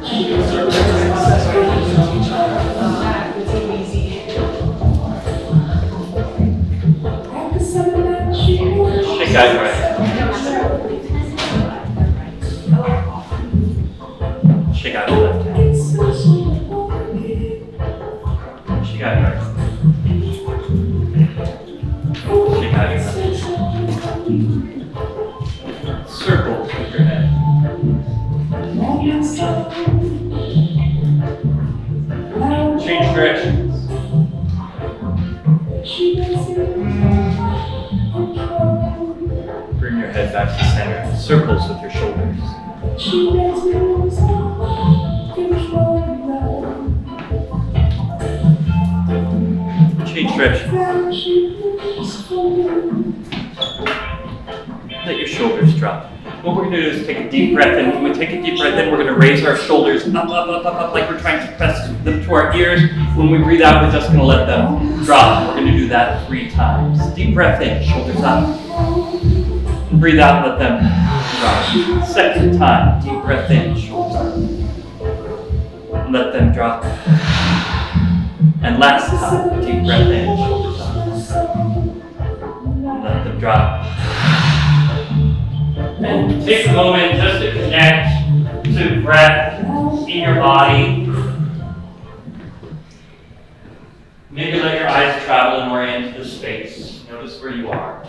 Shake out your right. Shake out your left hand. Shake out your right. Shake out your left hand. Circles with your head. Change directions. Bring your head back to center. Circles with your shoulders. Change direction. Let your shoulders drop. What we're going to do is take a deep breath in. When we take a deep breath in, we're going to raise our shoulders up, like we're trying to press them to our ears. When we breathe out, we're just going to let them drop. We're going to do that 3 times. Deep breath in, shoulders up. And breathe out, let them drop. Second time, deep breath in, shoulders up. And let them drop. And last time, deep breath in, shoulders up. And let them drop. And take a moment just to connect to breath in your body. Maybe let your eyes travel and orient to the space. Notice where you are.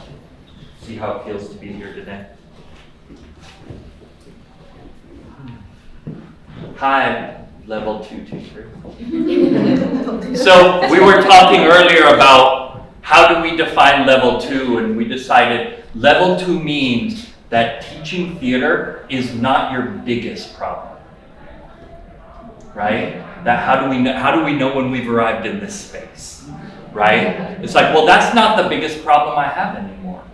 See how it feels to be here today. Hi, level 223. So we were talking earlier about how do we define level 2, and we decided level 2 means that teaching theater is not your biggest problem, right? That how do we know when we've arrived in this space, right? It's like, well, that's not the biggest problem I have anymore.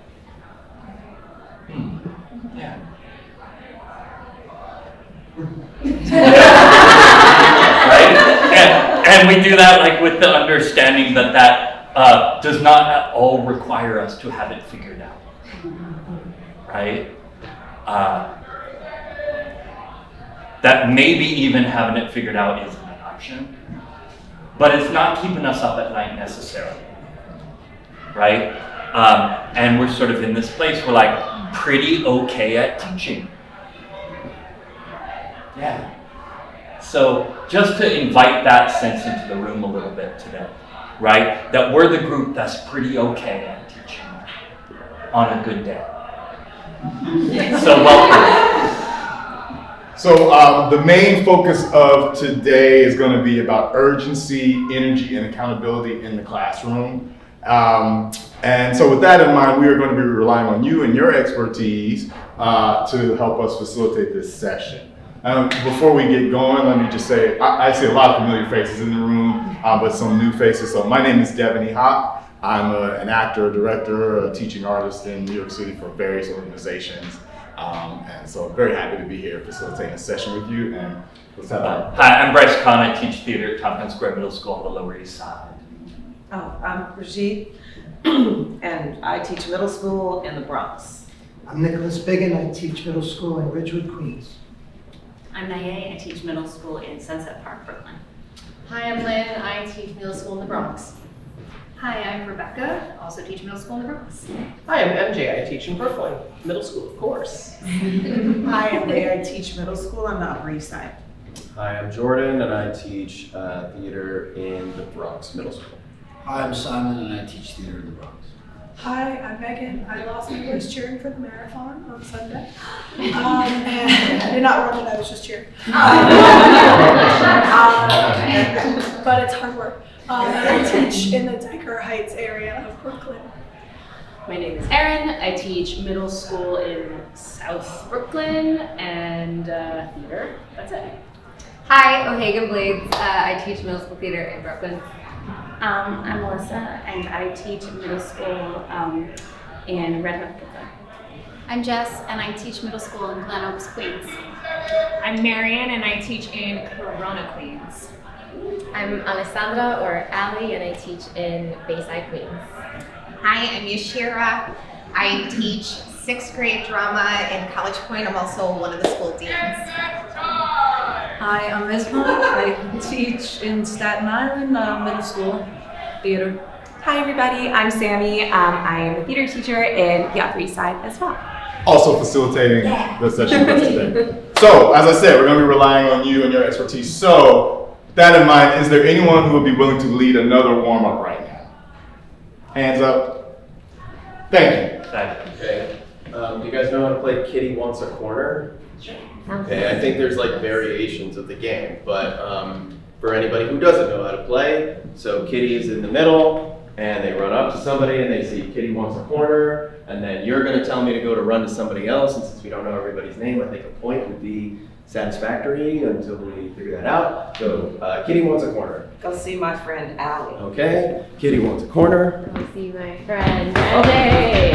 Yeah. Right? And we do that like with the understanding that does not at all require us to have it figured out. Right? That maybe even having it figured out isn't an option, but it's not keeping us up at night necessarily, right? And we're sort of in this place, we're like pretty okay at teaching. Yeah. So just to invite that sense into the room a little bit today, right? That we're the group that's pretty okay at teaching on a good day. So welcome. So the main focus of today is going to be about urgency, energy, and accountability in the classroom. And so with that in mind, we are going to be relying on you and your expertise to help us facilitate this session. Before we get going, let me just say, I see a lot of familiar faces in the room, but some new faces. So my name is Devin E. Hawk. I'm an actor, director, a teaching artist in New York City for various organizations. And so I'm very happy to be here facilitating a session with you. And let's have Hi, I'm Bryce Kahn. I teach theater at Tompkins Square Middle School on the Lower East Side. I'm Brigitte, and I teach middle school in the Bronx. I'm Nicholas Biggin. I teach middle school in Ridgewood, Queens. I'm Naye. I teach middle school in Sunset Park, Brooklyn. Hi, I'm Lynn. I teach middle school in the Bronx. Hi, I'm Rebecca, also teach middle school in the Bronx. Hi, I'm MJ. I teach in Brooklyn. Middle school, of course. Hi, I'm Leah. I teach middle school on the Upper East Side. Hi, I'm Jordan, and I teach theater in the Bronx Middle School. Hi, I'm Simon, and I teach theater in the Bronx. Hi, I'm Megan. I lost my voice cheering for the marathon on Sunday. And I did not run it, I was just cheering. But it's hard work. And I teach in the Dyker Heights area of Brooklyn. My name is Erin. I teach middle school in South Brooklyn and theater. That's it. Hi, O'Hagan Blades. I teach middle school theater in Brooklyn. I'm Melissa, and I teach middle school in Red Hook, Brooklyn. I'm Jess, and I teach middle school in Glen Oaks, Queens. I'm Marian, and I teach in Corona, Queens. I'm Alessandra, or Ali, and I teach in Bayside, Queens. Hi, I'm Yashira. I teach 6th grade drama in College Point. I'm also one of the school deans. Hi, I'm Isma. I teach in Staten Island Middle School theater. Hi everybody, I'm Sammy. I am a theater teacher in the Upper East Side as well. Also facilitating the session for us today. So, as I said, we're going to be relying on you and your expertise. So, with that in mind, is there anyone who would be willing to lead another warm-up right now? Hands up. Thank you. Okay. Do you guys know how to play Kitty Wants a Corner? Okay, I think there's like variations of the game, but for anybody who doesn't know how to play, so Kitty is in the middle, and they run up to somebody and they see Kitty Wants a Corner, and then you're gonna tell me to go to run to somebody else, and since we don't know everybody's name, I think a point would be satisfactory until we figure that out. So Kitty Wants a Corner. Go see my friend Allie. Okay, Kitty Wants a Corner. Go see my friend Renee.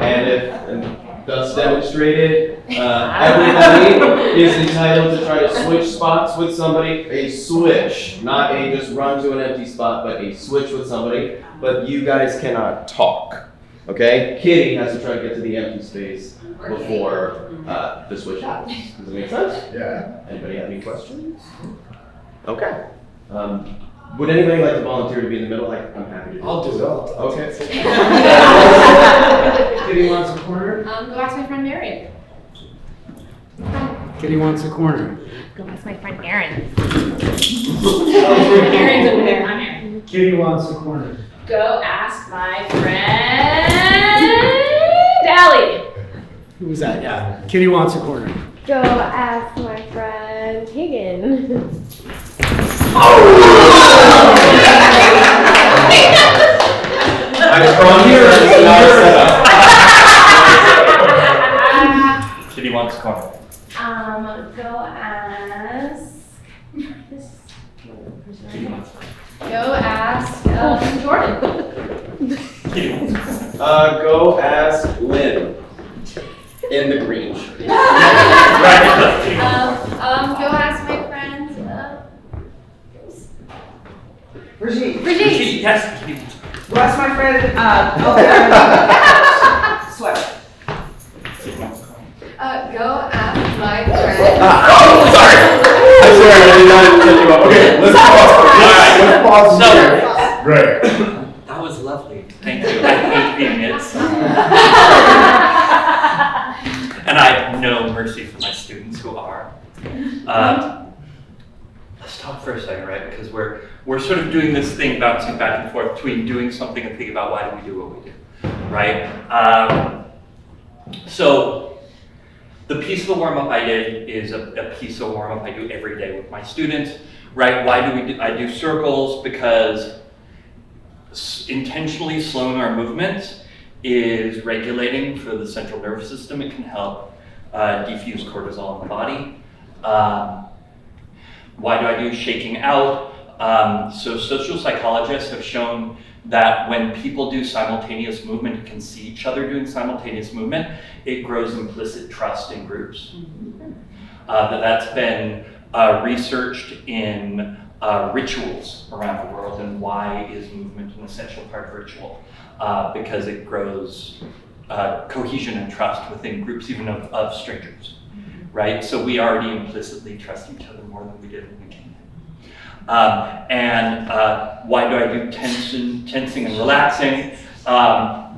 And thus demonstrated, everybody is entitled to try to switch spots with somebody. A switch, not a just run to an empty spot, but a switch with somebody. But you guys cannot talk, okay? Kitty has to try to get to the empty space before the switch happens. Does it make sense? Yeah. Anybody have any questions? Okay. Would anybody like to volunteer to be in the middle? I'm happy to do it. I'll do it. Okay. Kitty wants a corner. Go ask my friend Marion. Kitty wants a corner. Go ask my friend Erin. Erin's over there. I'm Erin. Kitty wants a corner. Go ask my friend Allie. Who was that? Yeah. Kitty wants a corner. Go ask my friend Higgin. I promise it's not set up. Kitty wants a corner. Go ask. Go ask Jordan. Kitty wants a corner. Go ask Lynn in the green shirt. Go ask my friend. Brigitte. Brigitte, yes. Go ask my friend, Sweater. Go ask my friend. Oh, sorry. I swear I did not set you up. Okay, let's pause. So, Let's pause. Great. That was lovely. Thank you. I hate being it. And I have no mercy for my students who are. Let's talk for a second, right? Because we're sort of doing this thing, bouncing back and forth between doing something and thinking about why do we do what we do, right? So the piece of the warm-up I did is a piece of warm-up I do every day with my students, right? Why do we do? I do circles because intentionally slowing our movement is regulating for the central nervous system. It can help diffuse cortisol in the body. Why do I do shaking out? So social psychologists have shown that when people do simultaneous movement, can see each other doing simultaneous movement, it grows implicit trust in groups. That's been researched in rituals around the world, and why is movement an essential part of ritual? Because it grows cohesion and trust within groups, even of strangers, right? So we already implicitly trust each other more than we did when we came in. Why do I do tensing and relaxing?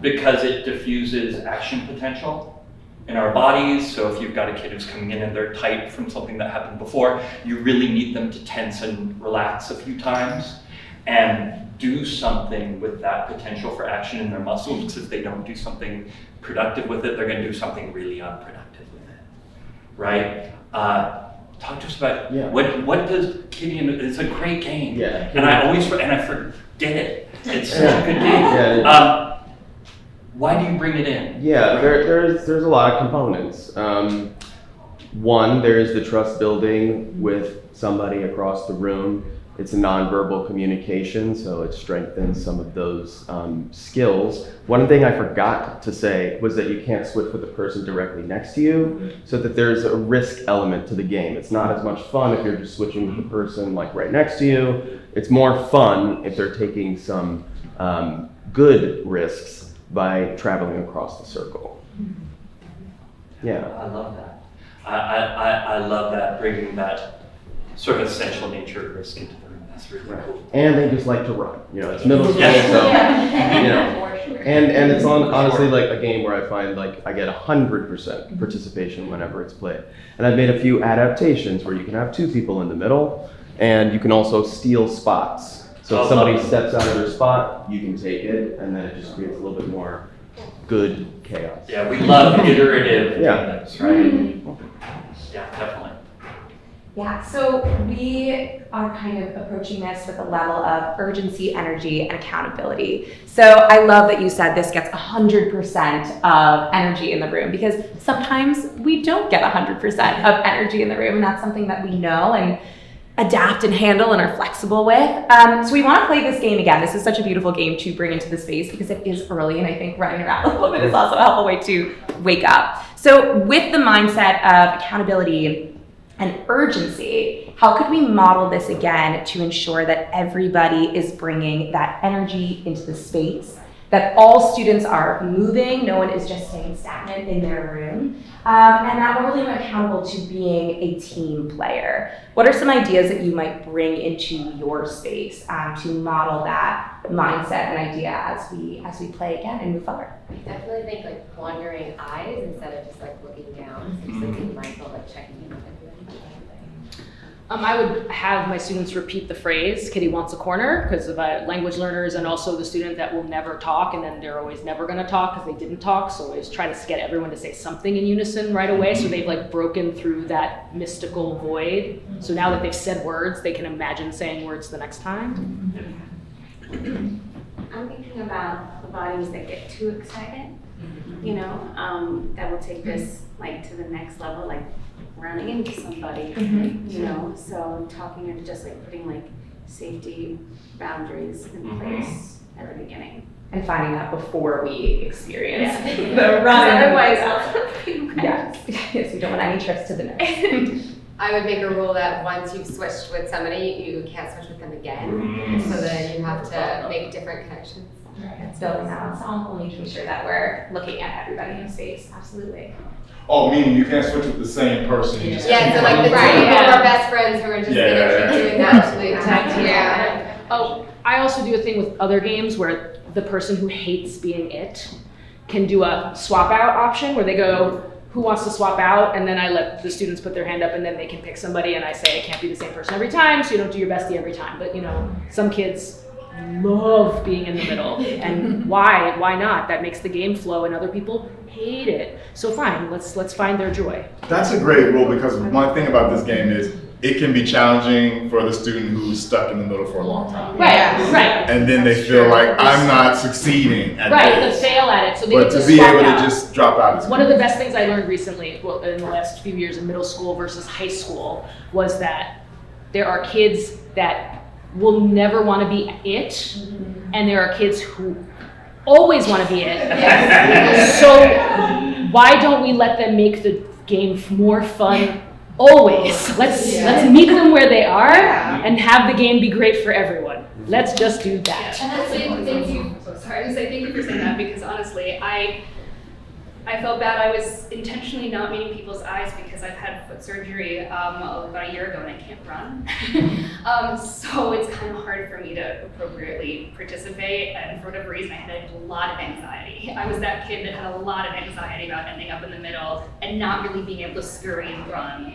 Because it diffuses action potential in our bodies. So if you've got a kid who's coming in and they're tight from something that happened before, you really need them to tense and relax a few times and do something with that potential for action in their muscles, because if they don't do something productive with it, they're going to do something really unproductive with it, right? Talk to us about what does Kitty and it's a great game. Yeah. And I forget it. It's such a good game. Yeah. Why do you bring it in? Yeah, there's a lot of components. One, there's the trust building with somebody across the room. It's a nonverbal communication, so it strengthens some of those skills. One thing I forgot to say was that you can't switch with the person directly next to you, so that there's a risk element to the game. It's not as much fun if you're just switching with the person like right next to you. It's more fun if they're taking some good risks by traveling across the circle. Yeah. I love that. I love that, bringing that sort of essential nature of risk into the room. That's really cool. And they just like to run. You know, it's middle school, Yes. so you know. And it's honestly like a game where I find like I get 100% participation whenever it's played. And I've made a few adaptations where you can have 2 people in the middle, and you can also steal spots. So if somebody steps out of their spot, you can take it, and then it just creates a little bit more good chaos. Yeah, we love iterative games, right? Mm-hmm. Yeah, definitely. Yeah, so we are kind of approaching this with a level of urgency, energy, and accountability. So I love that you said this gets 100% of energy in the room, because sometimes we don't get 100% of energy in the room, and that's something that we know and adapt and handle and are flexible with. So we want to play this game again. This is such a beautiful game to bring into the space because it is early, and I think running around a little bit is also a helpful way to wake up. So with the mindset of accountability and urgency, how could we model this again to ensure that everybody is bringing that energy into the space, that all students are moving, no one is just staying stagnant in their room, and that we're holding them accountable to being a team player? What are some ideas that you might bring into your space to model that mindset and idea as we play again and move forward? I definitely think like wandering eyes instead of just like looking down. So just like being mindful, like checking in with everybody. I would have my students repeat the phrase, Kitty wants a corner, because of language learners and also the student that will never talk, and then they're always never gonna talk because they didn't talk. So I always try to get everyone to say something in unison right away. So they've like broken through that mystical void. So now that they've said words, they can imagine saying words the next time. I'm thinking about the bodies that get too excited, you know, that will take this like to the next level, like running into somebody, you know, so talking and just like putting like safety boundaries in place at the beginning. And finding that before we experience Yeah. the run. Otherwise, yes, we don't want any trips to the nose. I would make a rule that once you've switched with somebody, you can't switch with them again. So then you have to make different connections. It's building that ensemble, making sure that we're looking at everybody in space. Absolutely. Oh, meaning you can't switch with the same person. You just Yeah, keep so like the two going. of our best friends who are just gonna keep doing that. Yeah. Oh, I also do a thing with other games where the person who hates being it can do a swap out option where they go, who wants to swap out? And then I let the students put their hand up and then they can pick somebody, and I say it can't be the same person every time, so you don't do your bestie every time. But you know, some kids love being in the middle, and why not? That makes the game flow, and other people hate it. So fine, let's find their joy. That's a great rule, because one thing about this game is it can be challenging for the student who's stuck in the middle for a long time. Right. And then they feel like I'm not succeeding at this. They fail at it, so they But get to to be swap able out. to just drop out is One of the best things I learned recently, well, in the last few years in middle school versus high school, was that there are kids that will never want to be it, and there are kids who always want to be it. So why don't we let them make the game more fun always? Let's meet them where they are and have the game be great for everyone. Let's just do that. Thank you. Sorry, I was thank you for saying that, because honestly, I felt bad. I was intentionally not meeting people's eyes because I've had foot surgery about a year ago and I can't run. So it's kind of hard for me to appropriately participate, and for whatever reason I had a lot of anxiety. I was that kid that had a lot of anxiety about ending up in the middle and not really being able to scurry and run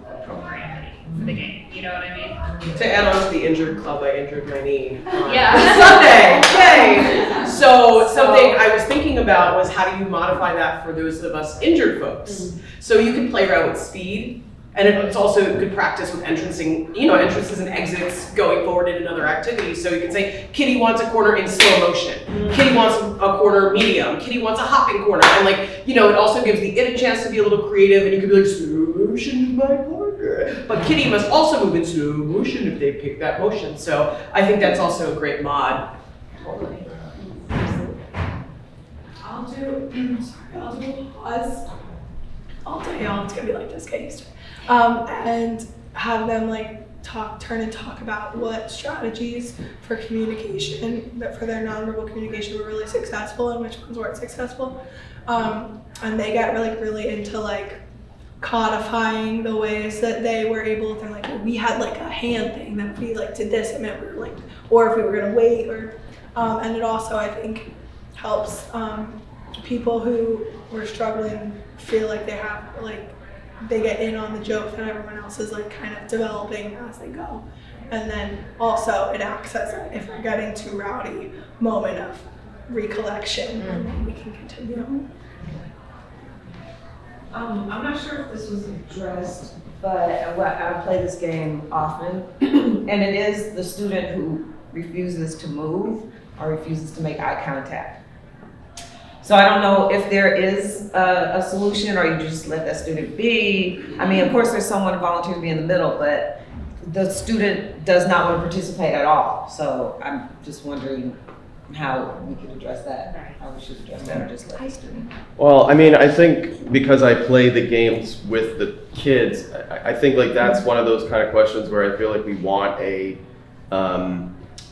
appropriately for the game. You know what I mean? To add on to the injured club, I injured my knee on Yeah. Sunday. Yay! So something I was thinking about was how do you modify that for those of us injured folks? So you can play around with speed, and it's also good practice with entrances and exits going forward in another activity. So you can say, Kitty wants a corner in slow motion. Kitty wants a corner medium. Kitty wants a hopping corner. And it also gives the it a chance to be a little creative, and you can be like, slow motion is my partner. But Kitty must also move in slow motion if they pick that motion. So I think that's also a great mod. I'll do a pause all day on. It's gonna be like this, get used to it. And have them turn and talk about what strategies for communication, that for their nonverbal communication were really successful and which ones weren't successful. And they get really into codifying the ways that they were able to, like, we had like a hand thing that if we like did this, it meant we were like, or if we were gonna wait, or, and it also, I think, helps people who were struggling feel like they have, like, they get in on the joke that everyone else is like kind of developing as they go. And then also it acts as, if we're getting too rowdy, moment of recollection, and then we can continue. I'm not sure if this was addressed, but I play this game often, and it is the student who refuses to move or refuses to make eye contact. So I don't know if there is a solution, or you just let that student be. I mean, of course, there's someone who volunteers to be in the middle, but the student does not want to participate at all. So I'm just wondering how we could address that, how we should address that, or just let the student. Well, I mean, I think because I play the games with the kids, I think like that's one of those kind of questions where I feel like we want a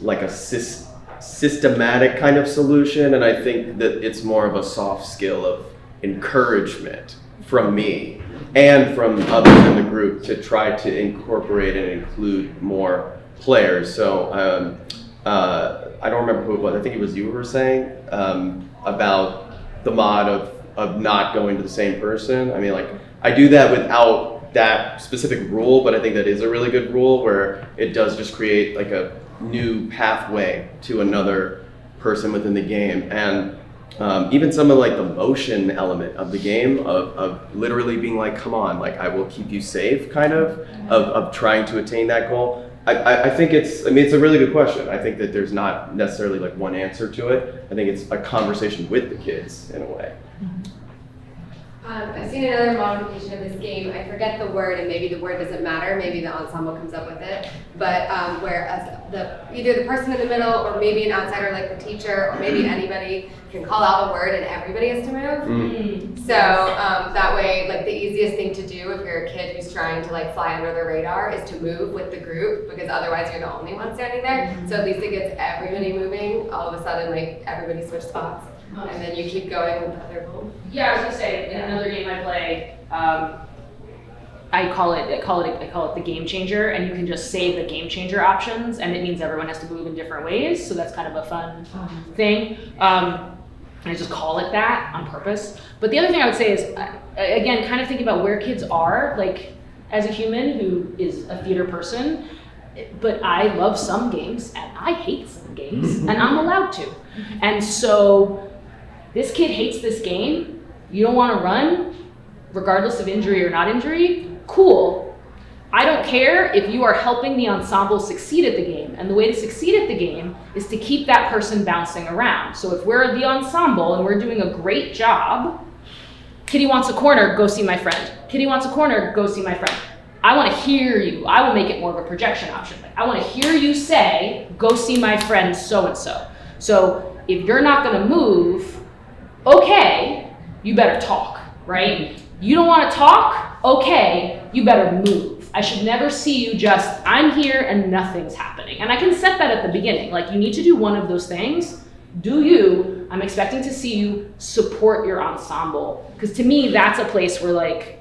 like a systematic kind of solution, and I think that it's more of a soft skill of encouragement from me and from others in the group to try to incorporate and include more players. So I don't remember who it was. I think it was you who were saying about the mod of not going to the same person. I mean, like, I do that without that specific rule, but I think that is a really good rule where it does just create like a new pathway to another person within the game. And even some of like the motion element of the game of literally being like, come on, like I will keep you safe kind of trying to attain that goal. I think it's a really good question. I think that there's not necessarily like one answer to it. I think it's a conversation with the kids in a way. I've seen another modification of this game. I forget the word, and maybe the word doesn't matter. Maybe the ensemble comes up with it. But whereas either the person in the middle, or maybe an outsider like the teacher, or maybe anybody can call out a word, and everybody has to move. So that way, like the easiest thing to do if you're a kid who's trying to like fly under the radar is to move with the group, because otherwise you're the only one standing there. So at least it gets everybody moving. All of a sudden, like everybody switch spots. And then you keep going with the other goal. Yeah, I was gonna say, in another game I play, I call it the game changer, and you can just save the game changer options, and it means everyone has to move in different ways, so that's kind of a fun thing. I just call it that on purpose. But the other thing I would say is, again, kind of thinking about where kids are, like as a human who is a theater person, but I love some games and I hate some games, and I'm allowed to. And so this kid hates this game, you don't want to run, regardless of injury or not injury, cool. I don't care if you are helping the ensemble succeed at the game, and the way to succeed at the game is to keep that person bouncing around. So if we're the ensemble and we're doing a great job, Kitty wants a corner, go see my friend. Kitty wants a corner, go see my friend. I want to hear you. I will make it more of a projection option. Like, I want to hear you say, go see my friend so-and-so. So if you're not going to move, okay, you better talk, right? You don't want to talk? Okay, you better move. I should never see you just, I'm here and nothing's happening. And I can set that at the beginning. Like, you need to do one of those things. Do you? I'm expecting to see you support your ensemble. Because to me, that's a place where like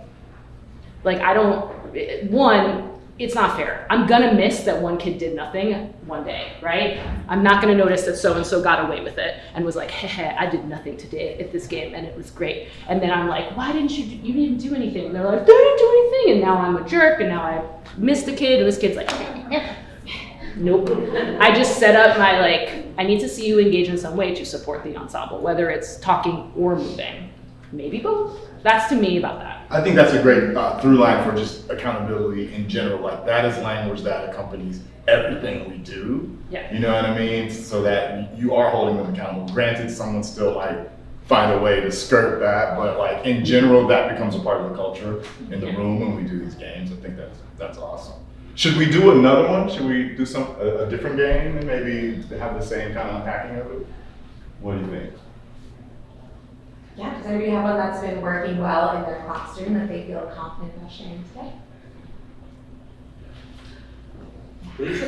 I don't, one, it's not fair. I'm gonna miss that one kid did nothing one day, right? I'm not gonna notice that so-and-so got away with it and was like, heh, I did nothing today at this game and it was great. And then I'm like, why didn't you didn't do anything? And they're like, they didn't do anything. And now I'm a jerk and now I missed the kid and this kid's like, nope. I just set up my I need to see you engage in some way to support the ensemble, whether it's talking or moving. Maybe both. That's to me about that. I think that's a great through line for just accountability in general. Like, that is language that accompanies everything we do. Yeah. You know what I mean? So that you are holding them accountable. Granted, someone still find a way to skirt that, but in general, that becomes a part of the culture in the room when we do these games. I think that's awesome. Should we do another one? Should we do a different game and maybe have the same kind of unpacking of it? What do you think? Yeah, does anybody have one that's been working well in their classroom that they feel confident about sharing today? Yeah. please.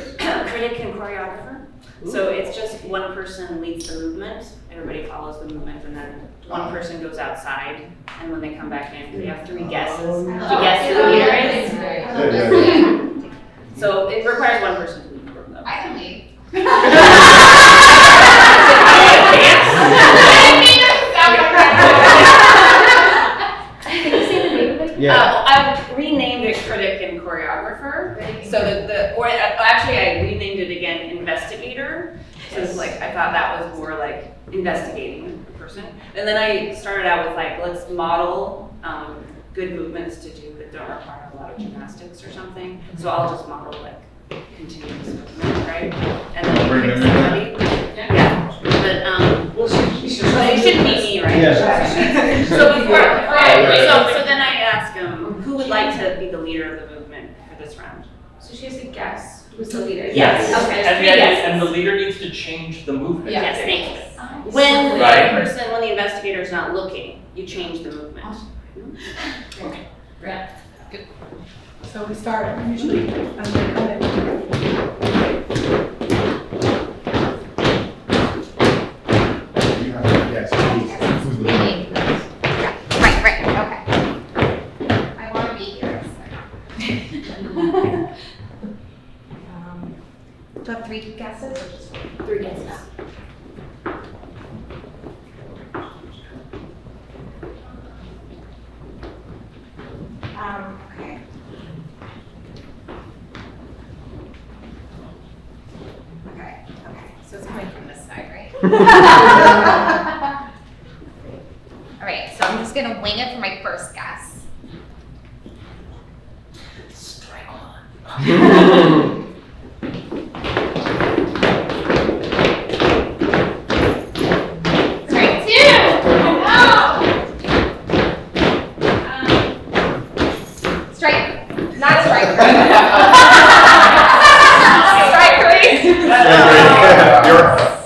Critic and choreographer. So it's just one person leads the movement, everybody follows the movement, and then one person goes outside, and when they come back in, they have 3 guesses. Do you guess who the leader is? So it requires one person to lead the group, though. I can lead. Yeah. I've renamed it critic and choreographer. So actually I renamed it again investigator. So it's like, I thought that was more like investigating the person. And then I started out with like, let's model good movements to do that don't require a lot of gymnastics or something. So I'll just model like continuous movement, right? And then you pick somebody. Yeah. But it shouldn't be me, right? Yeah. So then I ask who would like to be the leader of the movement for this round? So she has to guess who's the leader. Yes. Okay. And the leader needs to change the movement. Yes, thank you. When the investigator's not looking, you change the movement. Okay. Yeah. Good. So we start usually as we come in. Right, okay. I want to be here. Do you have 3 guesses or just 3 guesses? Okay. Okay. So it's coming from this side, right? All right, so I'm just gonna wing it for my first guess. Strike one. Strike 2! No! Strike, not strike. Strike 3.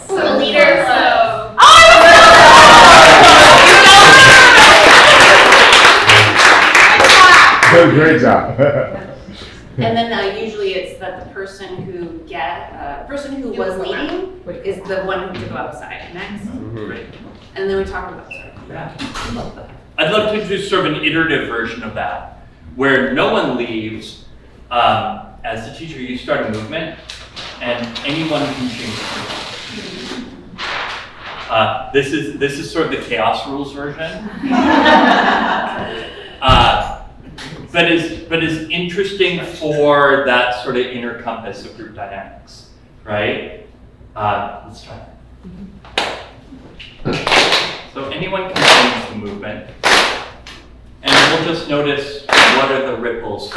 So the leader, Great job. And then usually it's that the person who was leading is the one who to go outside next. Great. And then we talk about I'd love to do sort of an iterative version of that, where no one leaves. As the teacher, you start a movement, and anyone can change it. This is sort of the chaos rules version. But is interesting for that sort of inner compass of group dynamics, right? Let's try that. So anyone can change the movement, and we'll just notice what are the ripples.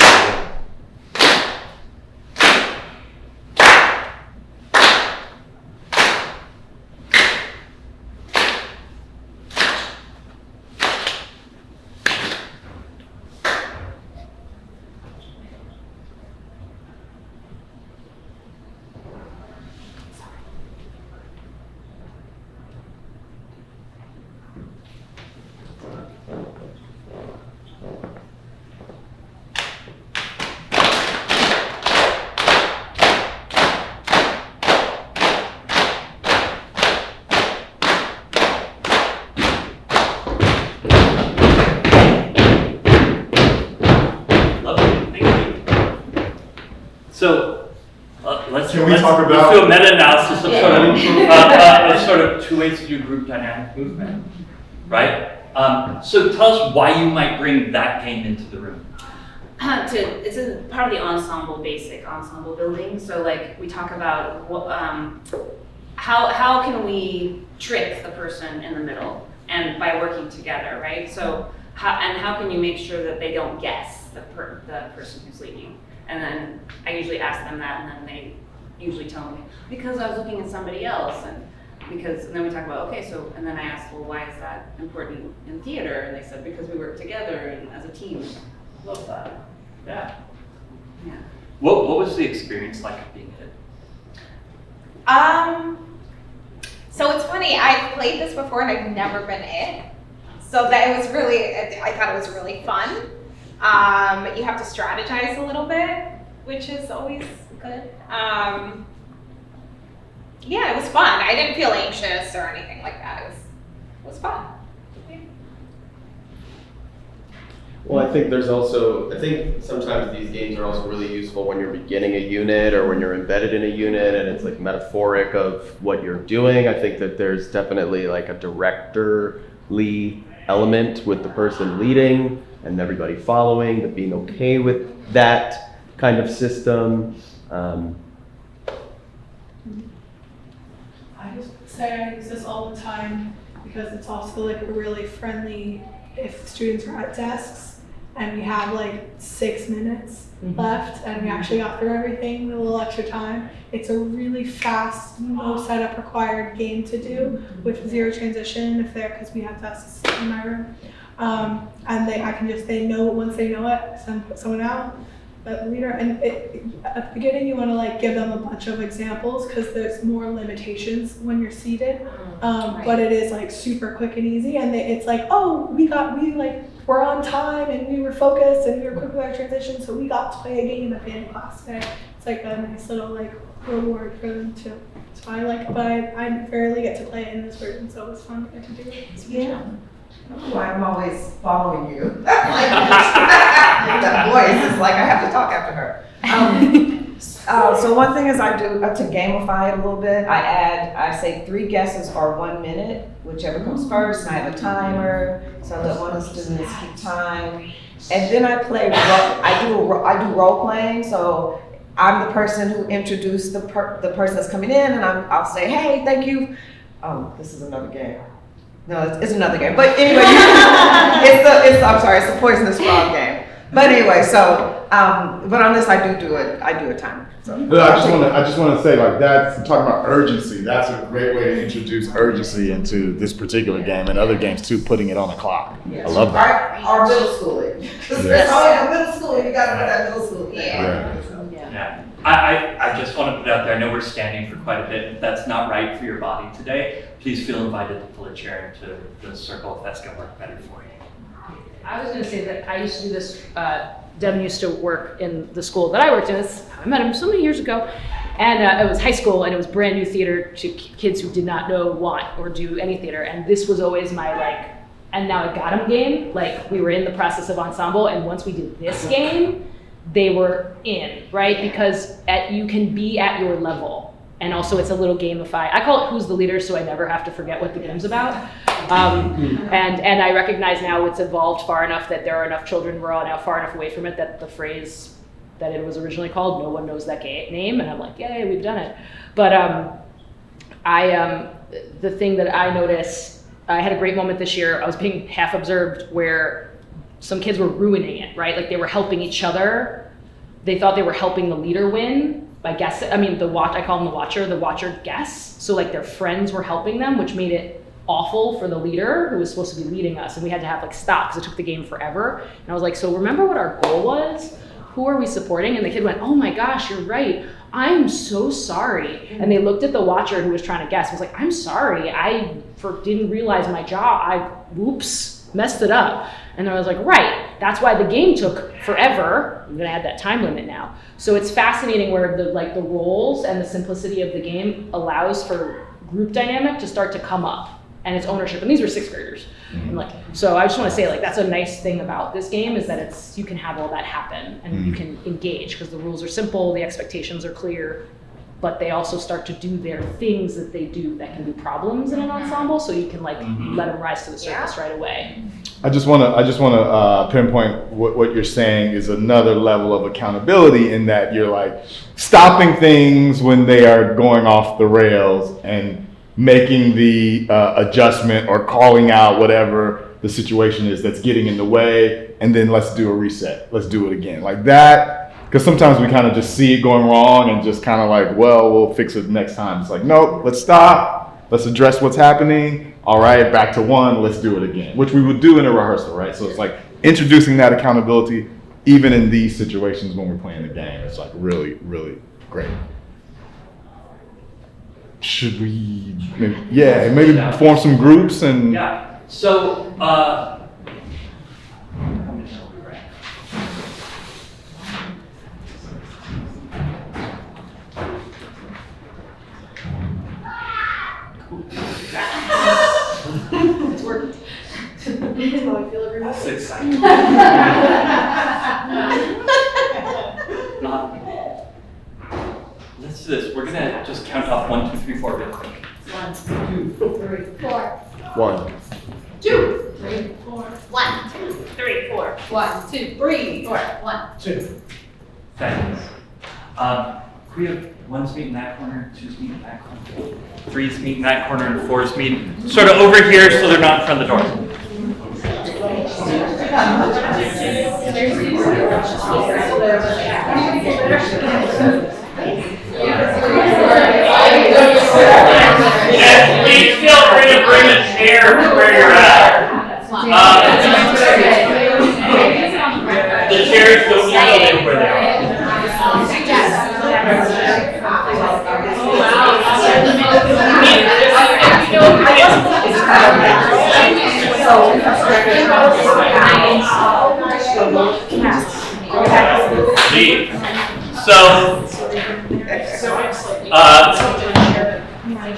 So let's do a meta-analysis of sort of 2 ways to do group dynamic movement, right? So tell us why you might bring that game into the room. It's a part of the basic ensemble building. So like we talk about how can we trick the person in the middle, and by working together, right? So how can you make sure that they don't guess the person who's leading? And then I usually ask them that, and then they usually tell me, because I was looking at somebody else, and then we talk about, okay, so, and then I ask, well, why is that important in theater? And they said, because we work together and as a team. Love that. Yeah. Yeah. What was the experience like of being it? So it's funny, I've played this before and I've never been it. So that it was really, I thought it was really fun. You have to strategize a little bit, which is always Good. Yeah, it was fun. I didn't feel anxious or anything like that. It was fun. Well, I think I think sometimes these games are also really useful when you're beginning a unit or when you're embedded in a unit and it's like metaphoric of what you're doing. I think that there's definitely like a directorly element with the person leading and everybody following, but being okay with that kind of system. I just say I use this all the time because it's also like a really friendly if students are at desks and we have like 6 minutes left and we actually got through everything with a little extra time. It's a really fast, no setup required game to do with zero transition if they're, because we have desks in my room. And they know once they know it, put someone out. But leader, and at the beginning you want to like give them a bunch of examples because there's more limitations when you're seated. But it is like super quick and easy, and it's like, oh, we're on time and we were focused and we were quick with our transition, so we got to play a game at the end of class today. It's like a nice little like reward for them too. So I rarely get to play it in this version, so it was fun to get to do it. Yeah. Oh, I'm always following you. Like, that voice is like I have to talk after her. So one thing is I do to gamify it a little bit. I say 3 guesses are 1 minute, whichever comes first. And I have a timer, so I let one of the students keep time. And then I play. I do role playing. So I'm the person who introduced the person that's coming in, and I'll say, hey, thank you. Oh, this is another game. No, it's another game. But anyway, it's the poisonous frog game. But anyway, so but on this I do a timer. So I just want to say, like, that's talking about urgency. That's a great way to introduce urgency into this particular game and other games too. Putting it on the clock. Yes. I love that. Our middle schooling. Yes. Middle school. You got to put that middle school. Yeah. I just want to put it out there. I know we're standing for quite a bit. If that's not right for your body today, please feel invited to pull a chair into the circle if that's going to work better for you. I was going to say that I used to do this. Devin used to work in the school that I worked in. I met him so many years ago. And it was high school, and it was brand new theater to kids who did not want or do any theater. And this was always my and now I got him game. Like, we were in the process of ensemble, and once we did this game, they were in, right? Because you can be at your level. And also it's a little gamified. I call it Who's the Leader, so I never have to forget what the game's about. And I recognize now it's evolved far enough that there are enough children, we're all now far enough away from it that the phrase that it was originally called, no one knows that name, and I'm like, yay, we've done it. But the thing that I noticed, I had a great moment this year. I was being half observed where some kids were ruining it, right? Like, they were helping each other. They thought they were helping the leader win by guessing. I call him the watcher guess. So like their friends were helping them, which made it awful for the leader who was supposed to be leading us. And we had to have stop because it took the game forever. And I was like, so remember what our goal was? Who are we supporting? And the kid went, oh my gosh, you're right. I'm so sorry. And they looked at the watcher who was trying to guess. I was like, I'm sorry. I didn't realize my job. Messed it up. And I was like, right, that's why the game took forever. I'm gonna add that time limit now. So it's fascinating where the roles and the simplicity of the game allows for group dynamic to start to come up and its ownership. And these were 6th graders. So I just wanna say, that's a nice thing about this game is that you can have all that happen and you can engage because the rules are simple, the expectations are clear, but they also start to do their things that they do that can be problems in an ensemble, so you can let them rise to the surface right away. I just want to pinpoint what you're saying is another level of accountability in that you're stopping things when they are going off the rails and making the adjustment or calling out whatever the situation is that's getting in the way, and then let's do a reset. Let's do it again like that. Because sometimes we kind of just see it going wrong and just kind of we'll fix it next time. It's nope, let's stop. Let's address what's happening. All right, back to 1, let's do it again, which we would do in a rehearsal, right? So it's introducing that accountability even in these situations when we're playing the game. It's really, really great. Should we, maybe form some groups and... Yeah, so, exciting. Let's do this. We're gonna just count off 1, 2, 3, 4 real quick. 1, 2, 3, 4. 1, 2, 3, 4. 1, 2, 3, 4. 1, 2, 3, 4. 1, 2. Thanks. We have 1's meet in that corner, 2's meet in that corner, 3's meet in that corner, and 4's meet sort of over here so they're not in front of the door. And please feel free to bring a chair to where you're at. The chairs don't need to live where they are.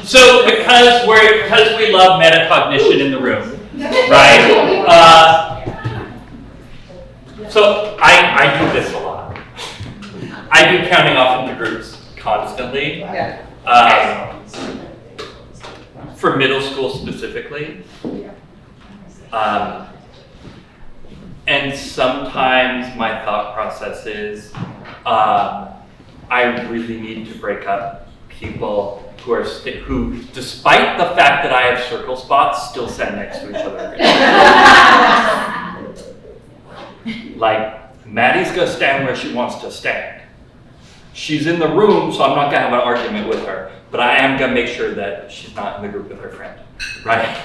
So because we love metacognition in the room, right? So I do this a lot. I do counting off into groups constantly. For middle school specifically. And sometimes my thought process is, I really need to break up people who, despite the fact that I have circle spots, still stand next to each other. Like, Maddie's gonna stand where she wants to stand. She's in the room, so I'm not gonna have an argument with her, but I am gonna make sure that she's not in the group with her friend, right?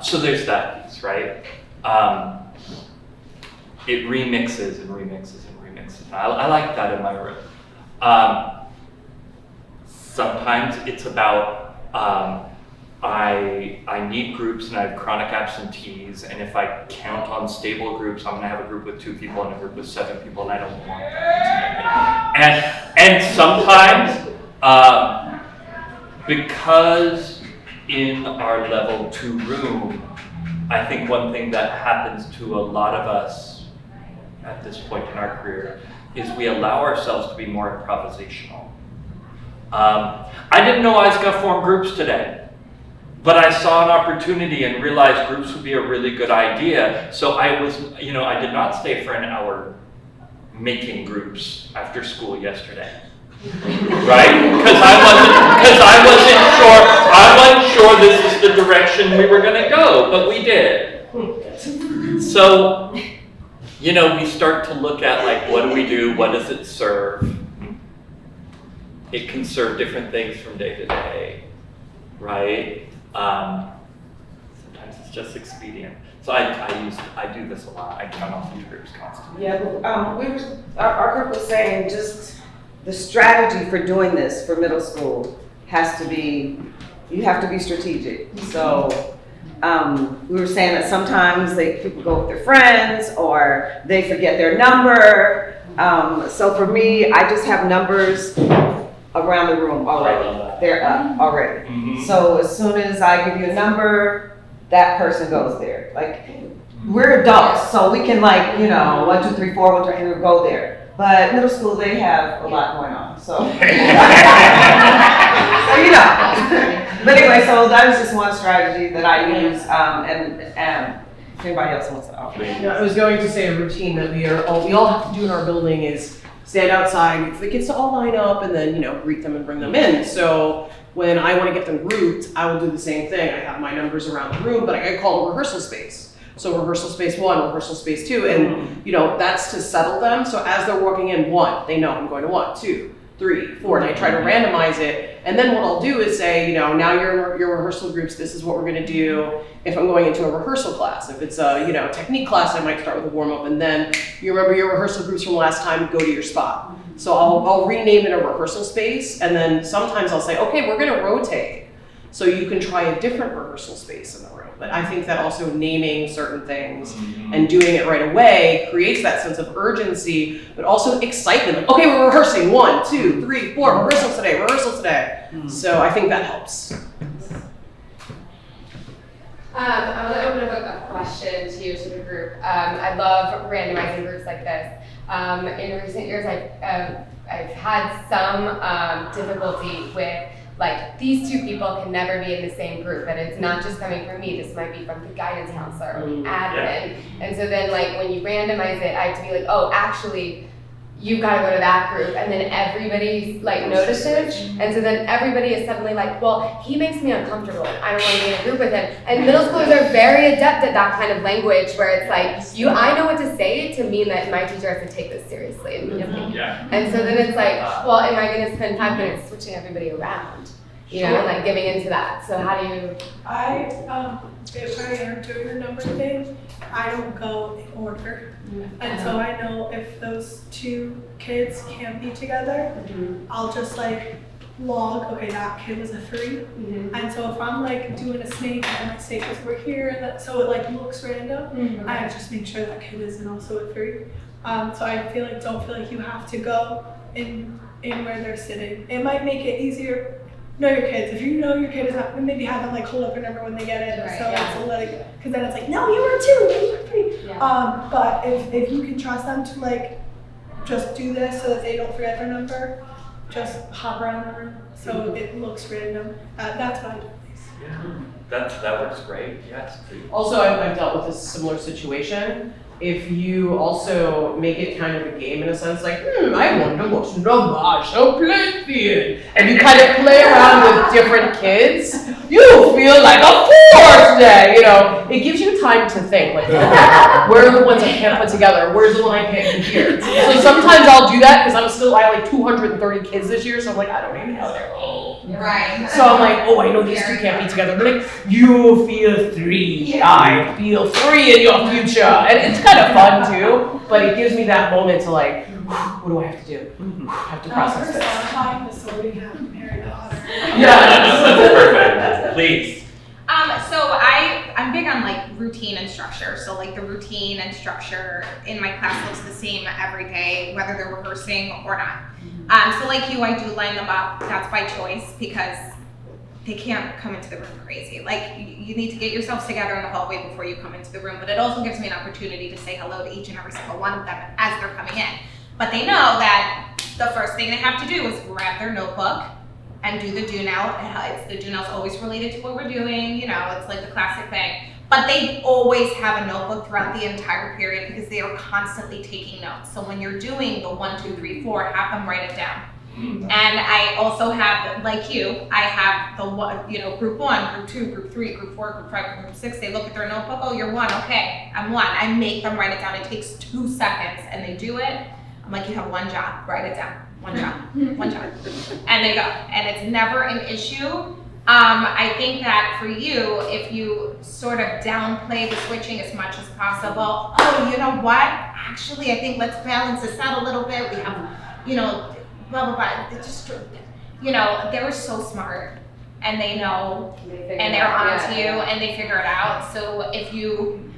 So there's that piece, right? It remixes and remixes and remixes. I like that in my room. Sometimes it's about I need groups and I have chronic absentees, and if I count on stable groups, I'm gonna have a group with 2 people and a group with 7 people, and I don't want that. And sometimes because in our level 2 room, I think one thing that happens to a lot of us at this point in our career is we allow ourselves to be more improvisational. I didn't know I was gonna form groups today, but I saw an opportunity and realized groups would be a really good idea. So I did not stay for an hour making groups after school yesterday. Right? Because I wasn't sure this is the direction we were gonna go, but we did. So, we start to look at like, what do we do? What does it serve? It can serve different things from day to day, right? Sometimes it's just expedient. So I do this a lot. I count off these groups constantly. Yeah, but our group was saying just the strategy for doing this for middle school has to be, you have to be strategic. So we were saying that sometimes people go with their friends or they forget their number. So for me, I just have numbers around the room already. They're up already. Mm-hmm. So as soon as I give you a number, that person goes there. Like, we're adults, so we can 1, 2, 3, 4, 1, 2, 3, go there. But middle school, they have a lot going on, so. But anyway, so that was just one strategy that I use, and if anybody else wants to offer. I was going to say a routine that we all have to do in our building is stand outside for the kids to all line up and then, greet them and bring them in. So when I want to get them grouped, I will do the same thing. I have my numbers around the room, but I call it rehearsal space. So rehearsal space 1, rehearsal space 2, and that's to settle them. So as they're walking in, 1, they know I'm going to 1, 2, 3, 4, and I try to randomize it. And then what I'll do is say, now you're in your rehearsal groups, this is what we're gonna do if I'm going into a rehearsal class. If it's a, technique class, I might start with a warm up, and then you remember your rehearsal groups from last time, go to your spot. So I'll rename it a rehearsal space, and then sometimes I'll say, okay, we're gonna rotate. So you can try a different rehearsal space in the room. But I think that also naming certain things and doing it right away creates that sense of urgency, but also excitement. Okay, we're rehearsing 1, 2, 3, 4, rehearsal today. So I think that helps. I want to open up a question to you, to the group. I love randomizing groups like this. In recent years, I've had some difficulty with, like, these two people can never be in the same group, and it's not just coming from me. This might be from the guidance counselor or the admin. And so then, like, when you randomize it, I have to be like, oh, actually, you've got to go to that group, and then everybody like notices, and so then everybody is suddenly like, well, he makes me uncomfortable, I don't want to be in a group with him. And middle schoolers are very adept at that kind of language where it's like, I know what to say to mean that my teacher has to take this seriously. And so then it's like, well, am I going to spend 5 minutes switching everybody around? You know, and like giving into that. So how do you? If I am doing the number thing, I don't go in order. And so I know if those two kids can't be together, I'll just like log, okay, that kid was a 3. And so if I'm like doing a snake and I say, because we're here, and that, so it like looks random, I just make sure that kid isn't also a 3. So I don't feel like you have to go in where they're sitting. It might make it easier. Know your kids. If you know your kid is not, maybe have them like hold up your number when they get in. Right, So yeah. it's like, because then it's like, no, you were 2, no, you were 3. But if you can trust them to like just do this so that they don't forget their number, just hop around the room so it looks random. That's what I do. That works great. Yes, please. Also, I've dealt with a similar situation. If you also make it kind of a game in a sense, like, I wonder what number I shall play in, and you kind of play around with different kids, you feel like a 4 today, you know. It gives you time to think, like, where are the ones I can't put together? Where's the one I can't do here? So sometimes I'll do that because I have like 230 kids this year, so I'm like, I don't even know their role. Right. So I'm like, oh, I know these two can't be together. They're like, you feel 3, I feel 3 in your future. And it's kind of fun too, but it gives me that moment to like, what do I have to do? I have to process this. Find the sorting hat from Harry Potter. That's perfect. Please. So I'm big on like routine and structure. So like the routine and structure in my class looks the same every day, whether they're rehearsing or not. So like you, I do line them up. That's by choice because they can't come into the room crazy. Like you need to get yourselves together in the hallway before you come into the room, but it also gives me an opportunity to say hello to each and every single one of them as they're coming in. But they know that the first thing they have to do is grab their notebook and do the do now. The do now's always related to what we're doing, you know, it's like the classic thing. But they always have a notebook throughout the entire period because they are constantly taking notes. So when you're doing the 1, 2, 3, 4, have them write it down. And I also have, like you, I have the one, you know, group 1, group 2, group 3, group 4, group 5, group 6. They look at their notebook, oh, you're 1, okay, I'm 1. I make them write it down. It takes 2 seconds and they do it. I'm like, you have one job, write it down. One job, one job. And they go. And it's never an issue. I think that for you, if you sort of downplay the switching as much as possible, oh, you know what? Actually, I think let's balance this out a little bit. We have, you know, blah, blah, blah. It's just, you know, they're so smart and they know and they're on to you and they figure it out. So if you,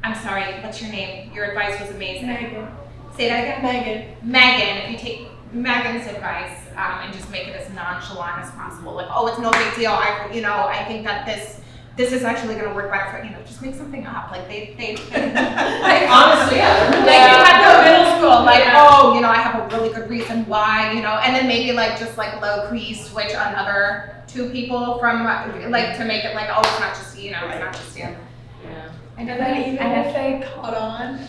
I'm sorry, what's your name? Your advice was amazing. Megan. Say that again? Megan. Megan, if you take Megan's advice and just make it as nonchalant as possible, like, oh, it's no big deal. I think that this is actually going to work better for, just make something up. Like they like, honestly, like you had the middle school, like, oh, I have a really good reason why, and then maybe like just like low key switch another 2 people from like to make it like, oh, it's not just it's not just you. Yeah. And then even if they caught on,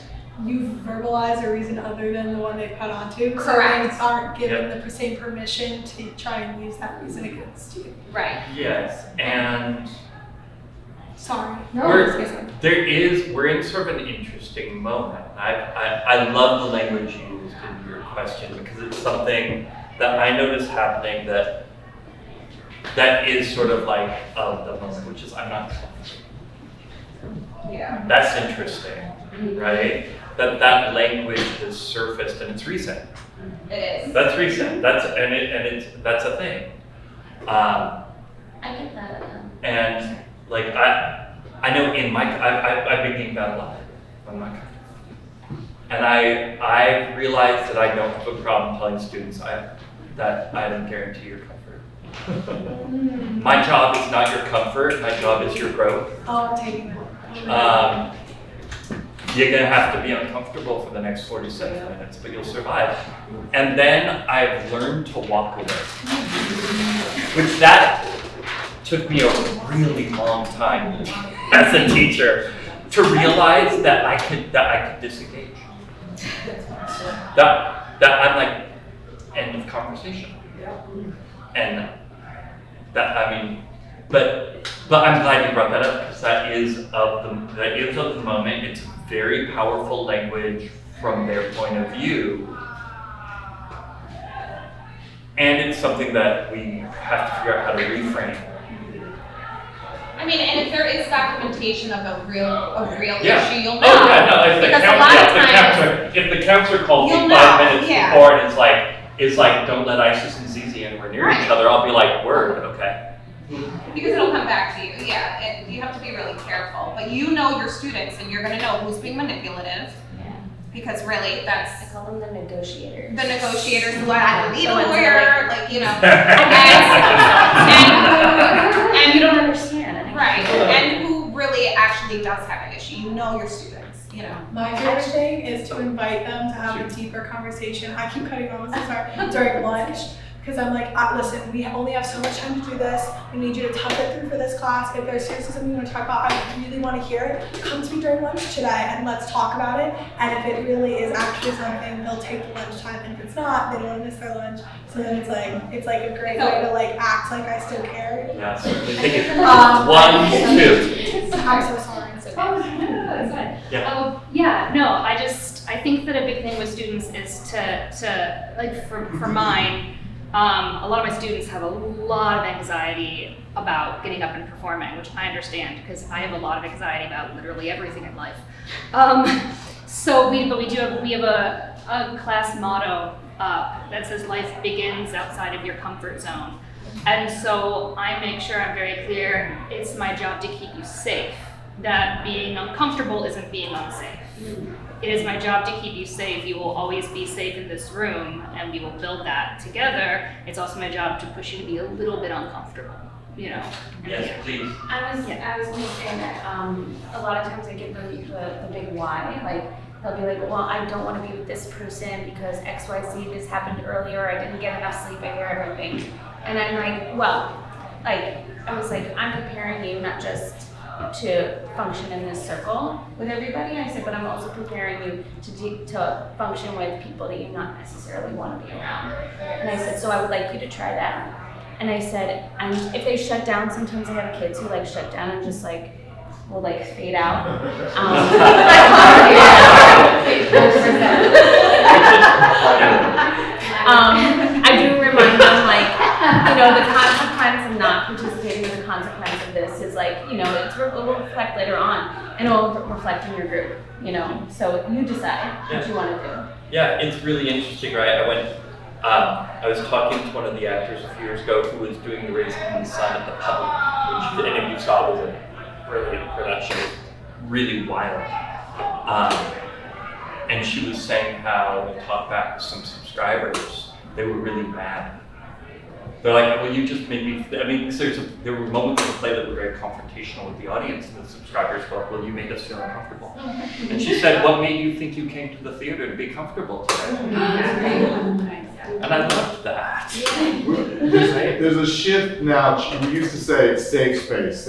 you verbalize a reason other than the one they caught on to. Correct. So they aren't given the same permission to try and use that reason against you. Right. Yes, and sorry. we're in sort of an interesting moment. I love the language used in your question because it's something that I notice happening that is sort of like of the moment, which is I'm not comfortable. Yeah. That's interesting, right? That language has surfaced and it's recent. It is. That's recent. That's a thing. I get that. And like I know in my I've been getting that a lot. I'm not comfortable. And I realized that I don't have a problem telling students that I don't guarantee your comfort. My job is not your comfort, my job is your growth. Oh, I'm taking that. You're gonna have to be uncomfortable for the next 47 minutes, but you'll survive. And then I've learned to walk away. Which that took me a really long time as a teacher to realize that I could disengage. That I'm like, end of conversation. And that, I mean, but I'm glad you brought that up, because that is of the moment. It's very powerful language from their point of view. And it's something that we have to figure out how to reframe. I mean, and if there is documentation of a real Yeah. issue, you'll know. Oh yeah, no, if the Because a lot of times, if the counselor calls me you'll 5 know, minutes yeah. before and is like, don't let Isis and Zizi anywhere near each other, I'll be like, word, okay. because it'll come back to you, yeah, and you have to be really careful. But you know your students, and you're gonna know who's being manipulative. Because really, that's... I call them the negotiators. The negotiators, who I need a The ones lawyer, that like, you know. And you don't understand. Right, and who really actually does have an issue. You know your students, you know. My favorite thing is to invite them to have a deeper conversation. I keep cutting on, I'm so sorry, during lunch. Because I'm like, listen, we only have so much time to do this. We need you to tough it through for this class. If there's seriously something you want to talk about, I really want to hear it. Come to me during lunch today and let's talk about it. And if it really is actually something, they'll take the lunchtime. And if it's not, they don't want to miss their lunch. So then it's like a great way to like act like I still care. Yeah, so take it. 1, 2. I'm so sorry. No, it's fine. Yeah. Yeah, no, I think that a big thing with students is to like for mine, a lot of my students have a lot of anxiety about getting up and performing, which I understand because I have a lot of anxiety about literally everything in life. So we have a class motto that says life begins outside of your comfort zone. And so I make sure I'm very clear, it's my job to keep you safe, that being uncomfortable isn't being unsafe. It is my job to keep you safe. You will always be safe in this room, and we will build that together. It's also my job to push you to be a little bit uncomfortable, you know? Yes, please. I was gonna say that a lot of times I give them the big why. Like they'll be like, well, I don't want to be with this person because XYZ, this happened earlier. I didn't get enough sleep. I hear everything, and I'm like, well, like I was like, I'm preparing you not just to function in this circle with everybody. I said, but I'm also preparing you to function with people that you not necessarily want to be around. And I said, so I would like you to try that. And I said, and if they shut down, sometimes I have kids who like shut down and just like will like fade out. I do remind them like, you know, the consequence of not participating in the consequence of this is like, you know, it will reflect later on and it will reflect in your group, you know, so you decide what you want to do. Yeah, it's really interesting, right? I was talking to one of the actors a few years ago who was doing the Raising the Sun at the Public, which any of you saw was a brilliant production. It was really wild. And she was saying how they talked back to some subscribers, they were really mad. They're like, well, you just made me, I mean, because there were moments in the play that were very confrontational with the audience, and the subscribers were like, well, you made us feel uncomfortable. And she said, what made you think you came to the theater to be comfortable today? And I loved that. There's a shift now. We used to say safe space,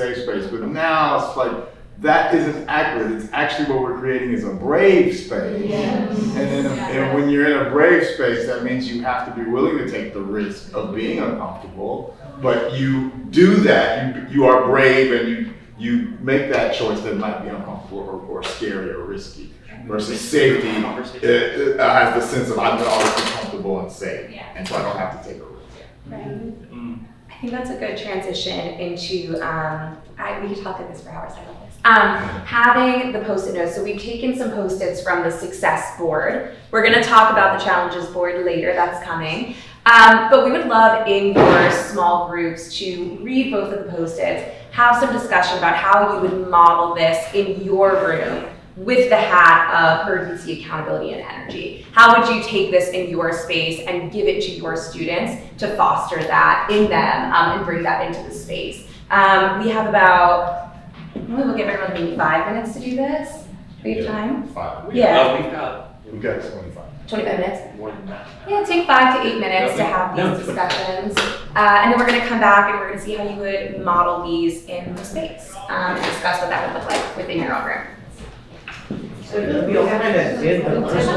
but now it's like, that isn't accurate. It's actually what we're creating is a brave space. Yes. And when you're in a brave space, that means you have to be willing to take the risk of being uncomfortable. But you do that. You are brave, and you make that choice that might be uncomfortable or scary or risky. Versus safety has the sense of I'm going to always be comfortable and safe, and so I don't have to take a risk. Right. I think that's a good transition into, we could talk at this for hours, I love this. Having the Post-it notes. So we've taken some Post-its from the success board. We're gonna talk about the challenges board later, that's coming. But we would love in your small groups to read both of the Post-its, have some discussion about how you would model this in your room with the hat of urgency, accountability, and energy. How would you take this in your space and give it to your students to foster that in them and bring that into the space? We have about, we'll give everyone maybe 5 minutes to do this. We have time? 5. Yeah. We've got 25. 25 minutes? Yeah, take 5 to 8 minutes to have these discussions. And then we're going to come back and we're going to see how you would model these in the space and discuss what that would look like within your own room. We all kind of did the first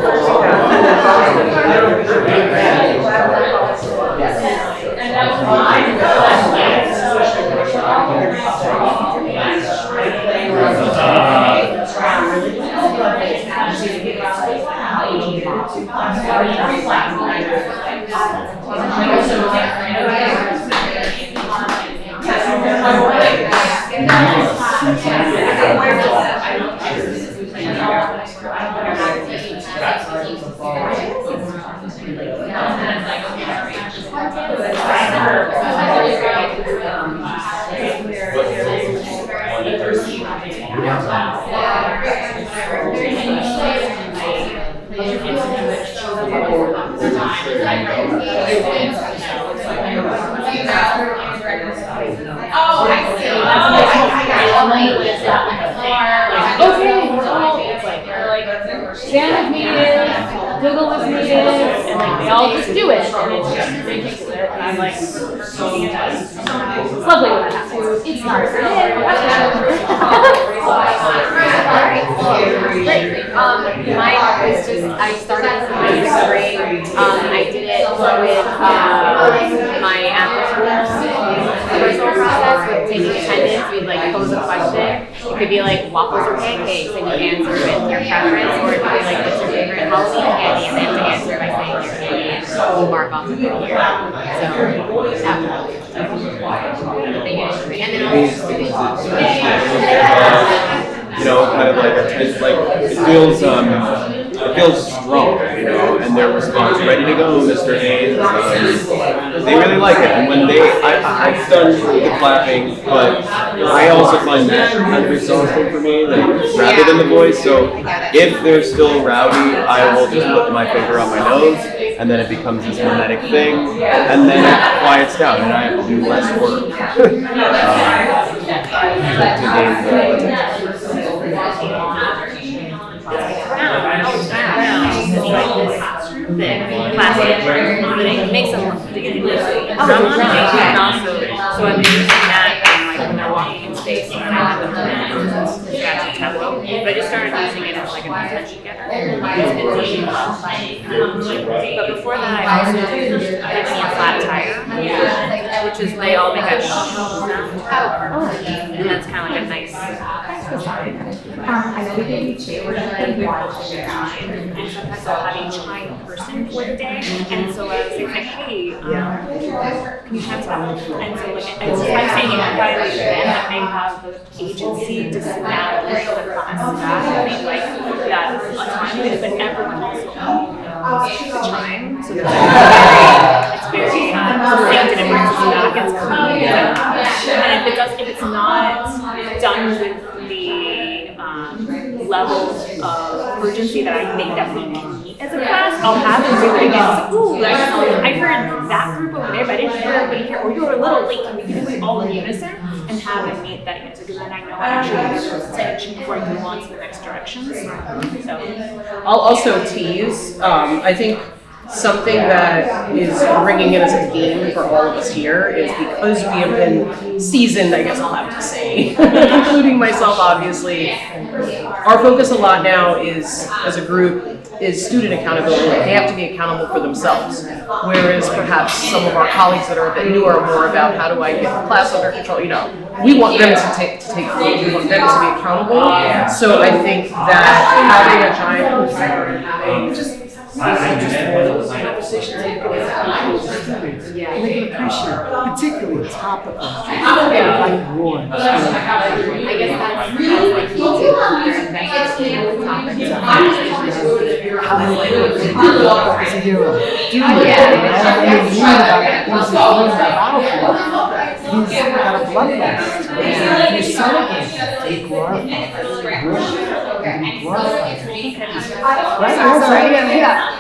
Stand is needed, Google is needed, and like they all just do it, and it's just ridiculous. And I'm like, it's lovely when that happens. It's not Mine was just, I started in my grade. I did it with my personal process with taking attendance. We'd like pose a question. It could be like waffles or pancakes, and you answer with your preference, or it could be like what's your favorite Halloween candy, and they have to answer by saying your candy and mark off the year. You know, kind of like it feels strong, you know, and their response, ready to go, Mr. Hayes. They really like it, and when I've done the clapping, but I also find that kind of exhausting for me, rather than the voice. So if they're still rowdy, I will just put my finger on my nose, and then it becomes this mimetic thing, and then it quiets down, and I have to do less work to gain the Classic, it makes them drum on it, and also, so I've been using that in like Milwaukee and space, and I have a scratch and tempo, but I just started using it as like an attention getter. But before that, I also did a flat tire, which is they all make a sound, and that's kind of like a nice. I know we gave you 2, we're going to And sometimes I'll have a chime person for the day, and so I was like, hey, can you chime stop? And so like, I'm saying in violation, that they have the agency to sit down and push the class back and make like that autonomy, but everyone also the chime, so that it's very succinct and it brings us back, it's clean. And if it's not done with the level of urgency that I think that we can meet as a class, I'll have them do it again. It's like, ooh, I heard that group over there, but I didn't hear everybody here, or you were a little late. Can we do it all in unison and have them meet that unison? Because then I know I actually get their attention before I move on to the next directions. So I'll also tease, I think something that is ringing in as a theme for all of us here is because we have been seasoned, I guess I'll have to say, including myself obviously, our focus a lot now is, as a group, is student accountability. They have to be accountable for themselves. Whereas perhaps some of our colleagues that are a bit newer are more about how do I get the class under control, you know. We want them to take lead, we want them to be accountable. So I think that having a giant conversations that you can have with students. And they can appreciate, particularly topical, like war. I guess that's really the key to investing in the topic. How many people is a hero? Do you know? And you read about who's the battlefield. He's got a bloodlust. You celebrate. They glorify.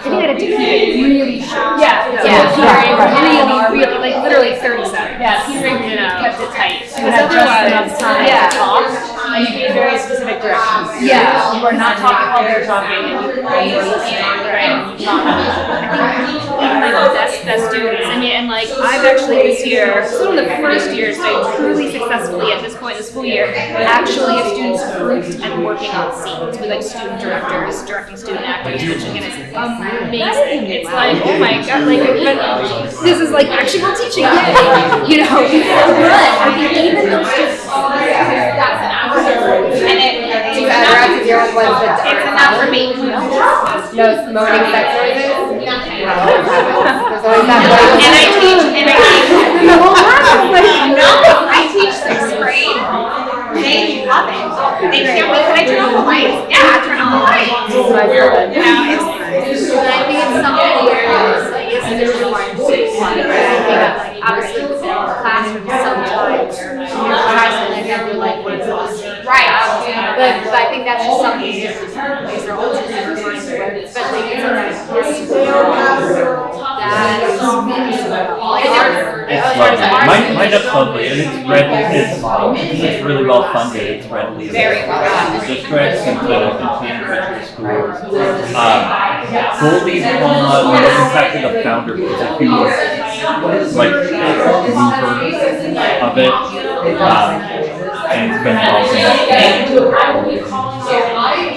Really short. Yeah. Really, like literally 30 seconds. Yeah, Peter kept it tight. Because otherwise, enough time to talk, and you gave very specific directions. Yeah, you are not talking while they're talking. You are listening, right? Best students. And like I've actually this year, this is one of the first years that I truly successfully at this point in the school year actually have students grouped and working on scenes with like student directors, directing student actors, which again is amazing. It's like, oh my god, like this is like actual teaching, you know. But I think even those students, that's an accident, and it's enough for me. No moaning sex noises? And I teach sixth grade. They love it. They can't wait. Can I turn off the lights? Yeah, turn off the lights. You know, I think it's something where it's intertwined so fun. Obviously, the classroom sometimes tries to let them do like what it's Right. But I think that's just something different. These are all just different minds, especially if it's like this Mine's lovely, and it's really well funded. It's readily available to districts and to individual schools. Goldie's one, in fact, the founder was a huge mover of it. And it's been awesome.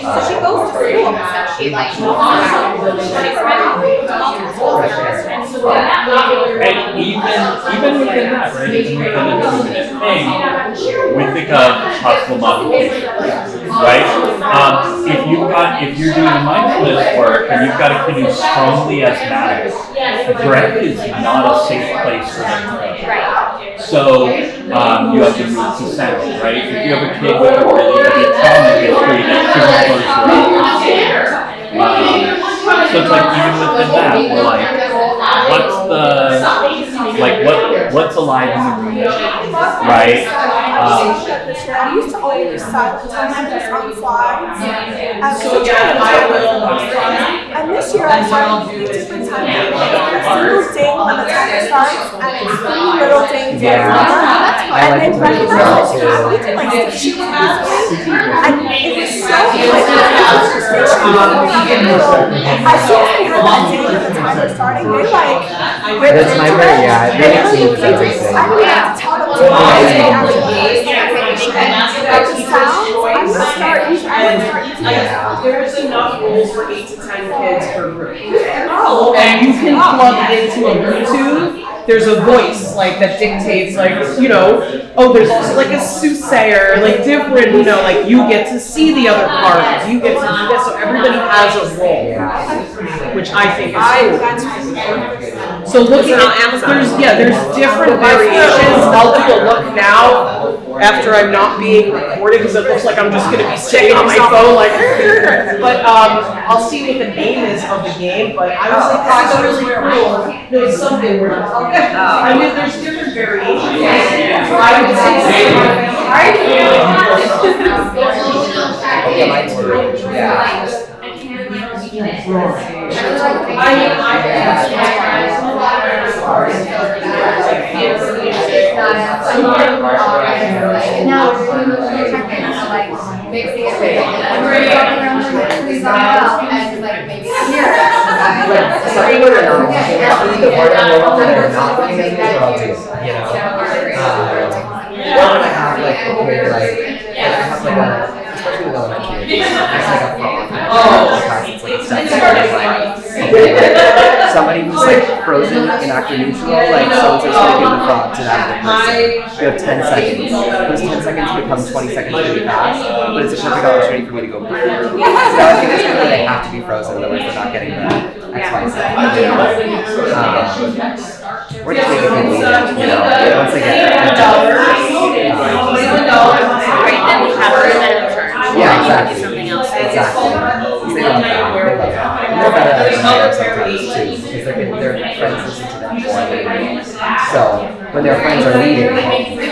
So she goes to school, so she like and even within that, right, even within a 2-minute thing, we think of possible modification, right? If you're doing mindfulness work and you've got a kid who's strongly asthmatic, breath is not a safe place for them to go. right. So you have to move to sound, right? If you have a kid with a really heavy trauma history, that shouldn't close your eyes. So it's like even within that, we're like, what's alive in the room, right? I used to only use silent time just on slides. And this year I started to do different times. Single ding when the timer starts, and it's 3 little dings. And they recognize that we did like 6 shoes and it was so quick. As soon as they heard that ding when the timer starting, they like ripped That's my brain, yeah. It really seems I really have to tell them to There's enough rules for 8 to 10 kids per group. And you can plug into a Bluetooth. There's a voice like that dictates, like, you know, oh, there's also like a soothsayer, like different, you know, like you get to see the other cards, you get to do this, so everybody has a role, which I think is cool. So looking at there's different variations. I'll do a look now after I'm not being recorded because it looks like I'm just gonna be sitting on my phone like. But I'll see what the name is of the game. But I was like, that's really cool. There's something where I mean, there's different variations. I would especially with elementary, it's like a frog. It's like a step. Somebody who's like frozen in actor neutral, like someone's just gonna give the frog to that other person. You have 10 seconds. Those 10 seconds become 20 seconds really fast, but it's a perfect opportunity for me to go. So I think it's kind of they have to be frozen, otherwise they're not getting the X, Y, Z. We're just making things easier, you know, once they get yeah, exactly. Something else. Exactly. They love that. They're better at it sometimes too, because their friends listen to them more than they do. So when their friends are leading,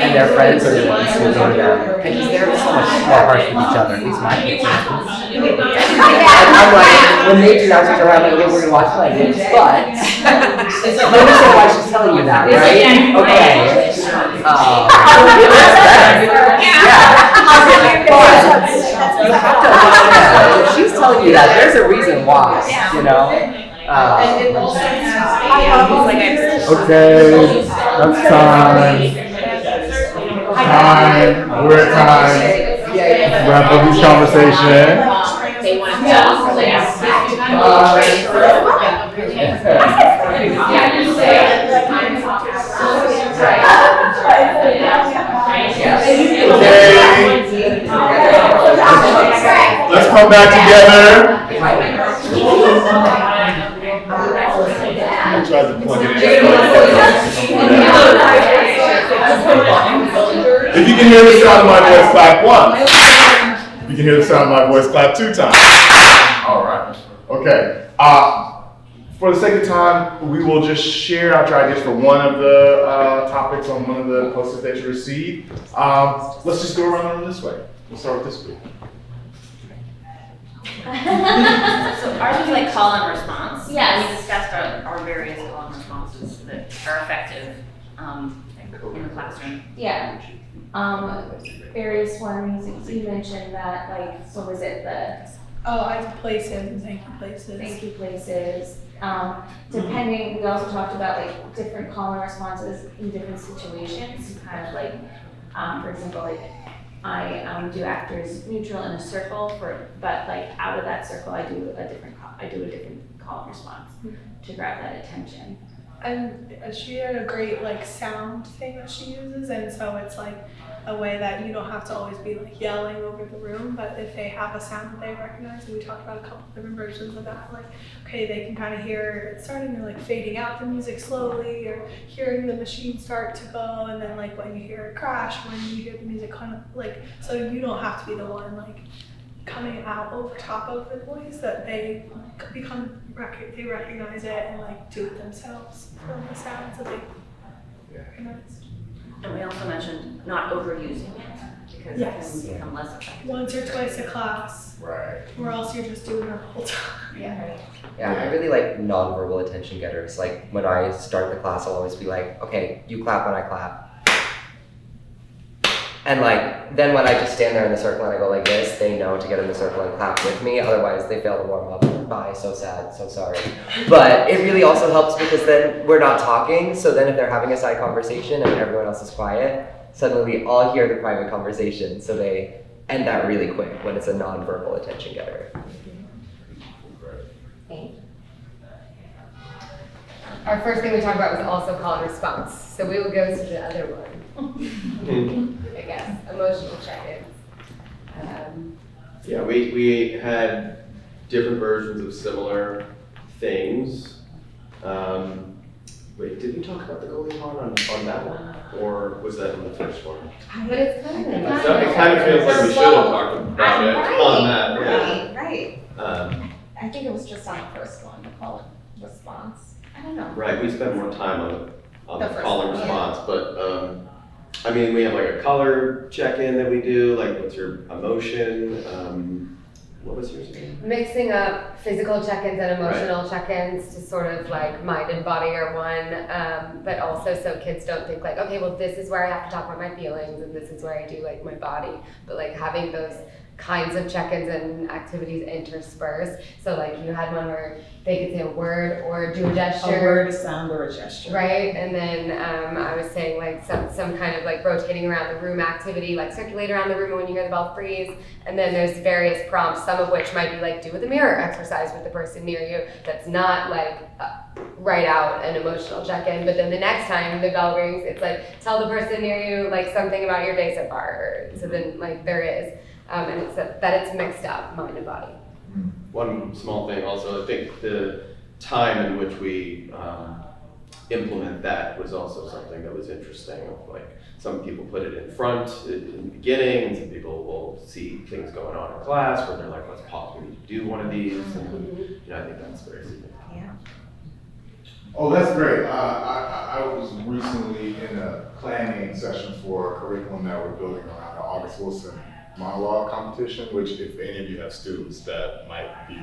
and their friends are the ones who go to them. And because they're so much more harsh with each other, at least my kids are. And I'm like, when they do that, I'm like, okay, we're gonna watch language, but you understand why she's telling you that, right? Okay. You have to understand, if she's telling you that, there's a reason why, you know? Okay, that's time. We're at time. Wrap up this conversation. Let's come back together. I tried to plug it in. If you can hear the sound of my voice, clap once. If you can hear the sound of my voice, clap 2 times. All right. Okay. For the sake of time, we will just share out your ideas for one of the topics on one of the posters that you received. Let's just go around the room this way. We'll start with this group. So ours was like call and response. Yes. We discussed our various call and responses that are effective in the classroom. Yeah. Various ones, you mentioned that, like, so was it the Places, thank you places. thank you places? Depending, we also talked about like different call and responses in different situations, kind of like, for example, like I do actors neutral in a circle but like out of that circle, I do a different call and response to grab that attention. And she had a great like sound thing that she uses, and so it's like a way that you don't have to always be like yelling over the room, but if they have a sound that they recognize, and we talked about a couple different versions of that, like, okay, they can kind of hear it starting or like fading out the music slowly, or hearing the machine start to go, and then like when you hear it crash, when you hear the music kind of like, so you don't have to be the one like coming out over top of the voice, that they they recognize it and like do it themselves from the sounds that they recognize. And we also mentioned not overusing it because Yes. it can become less effective. Once or twice a class. Right. Or else you're just doing it the whole time. Yeah. Yeah, I really like nonverbal attention getters. Like when I start the class, I'll always be like, okay, you clap when I clap. And like, then when I just stand there in the circle and I go like this, they know to get in the circle and clap with me. Otherwise, they fail to warm up. Bye, so sad, so sorry. But it really also helps because then we're not talking. So then if they're having a side conversation and everyone else is quiet, suddenly we all hear the private conversation. So they end that really quick when it's a nonverbal attention getter. Our first thing we talked about was also call and response. So we will go to the other one. I guess, emotional check-ins. Yeah, we had different versions of similar things. Wait, did we talk about the goalie on that one? Or was that on the first one? But it's kind of. It kind of feels like we should have talked about it on that, yeah. Right. I think it was just on the first one, the call and response. I don't know. Right, we spent more time on the The call and first one, response, but I mean, we have like a color check-in that we do, like what's your emotion? What was yours again? Mixing up physical check-ins and emotional check-ins to sort of like mind and body are one, but also so kids don't think like, okay, well this is where I have to talk about my feelings and this is where I do like my body, but like having those kinds of check-ins and activities interspersed. So like you had one where they could say a word or do a gesture. A word, a sound, or a gesture. Right, and then I was saying like some kind of like rotating around the room activity, like circulate around the room, and when you hear the bell freeze. And then there's various prompts, some of which might be like do with a mirror exercise with the person near you. That's not like write out an emotional check-in, but then the next time the bell rings, it's like tell the person near you like something about your day so far. So then like there is, and it's that it's mixed up, mind and body. One small thing also, I think the time in which we implement that was also something that was interesting. Like some people put it in front in the beginning, and some people will see things going on in class where they're like, let's pause, we need to do one of these. And, I think that's very significant. Yeah. Oh, that's great. I I was recently in a planning session for a curriculum that we're building around the August Wilson monologue competition, which if any of you have students that might be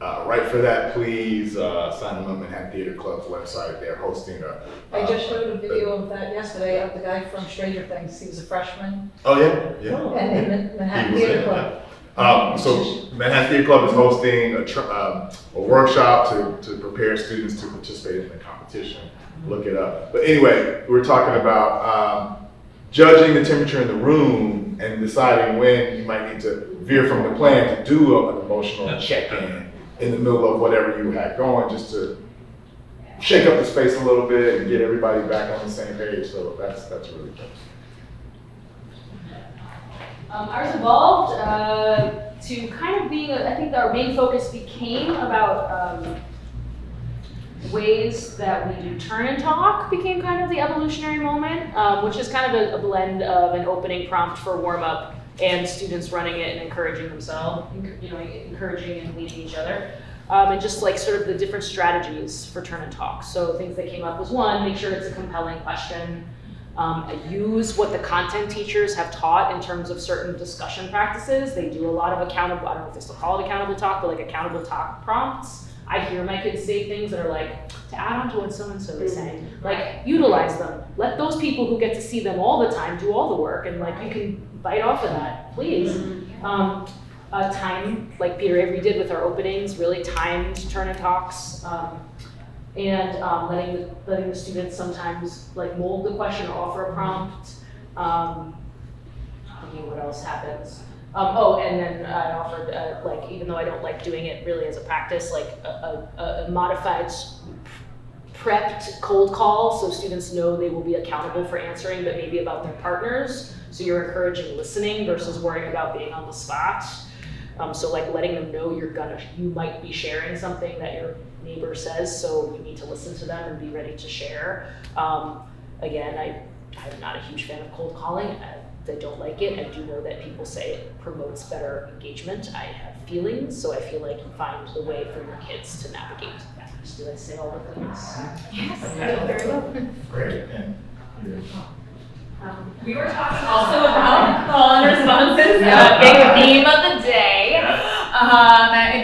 right for that, please sign them up. Manhattan Theater Club's website. They're hosting a. I just showed a video of that yesterday of the guy from Stranger Things. He was a freshman. Oh yeah, yeah. And in Manhattan He was Theater in, Club. So Manhattan Theater Club is hosting a workshop to prepare students to participate in the competition. Look it up. But anyway, we're talking about judging the temperature in the room and deciding when you might need to veer from the plan to do an emotional check-in in the middle of whatever you had going, just to shake up the space a little bit and get everybody back on the same page. So that's really good. Ours evolved to kind of being, I think our main focus became about ways that we do turn and talk became kind of the evolutionary moment, which is kind of a blend of an opening prompt for warm up and students running it and encouraging themselves, encouraging and leading each other. And just like sort of the different strategies for turn and talk. So things that came up was one, make sure it's a compelling question. Use what the content teachers have taught in terms of certain discussion practices. They do a lot of accountable, I don't know if they still call it accountable talk, but like accountable talk prompts. I hear my kids say things that are like, to add on to what so-and-so is saying, like utilize them. Let those people who get to see them all the time do all the work, and like you can bite off of that, please. Time, like Peter Avery did with our openings, really timed turn and talks. And letting the students sometimes like mold the question or offer a prompt. Thinking what else happens. And then I offered like, even though I don't like doing it really as a practice, like a modified prepped cold call, so students know they will be accountable for answering, but maybe about their partners. So you're encouraging listening versus worrying about being on the spot. So like letting them know you might be sharing something that your neighbor says, so you need to listen to them and be ready to share. Again, I'm not a huge fan of cold calling. I don't like it. I do know that people say it promotes better engagement. I have feelings, so I feel like you find the way for your kids to navigate that. Did I say all the things? Yes. Very well. Great. We were talking also about call and responses, big theme of the day.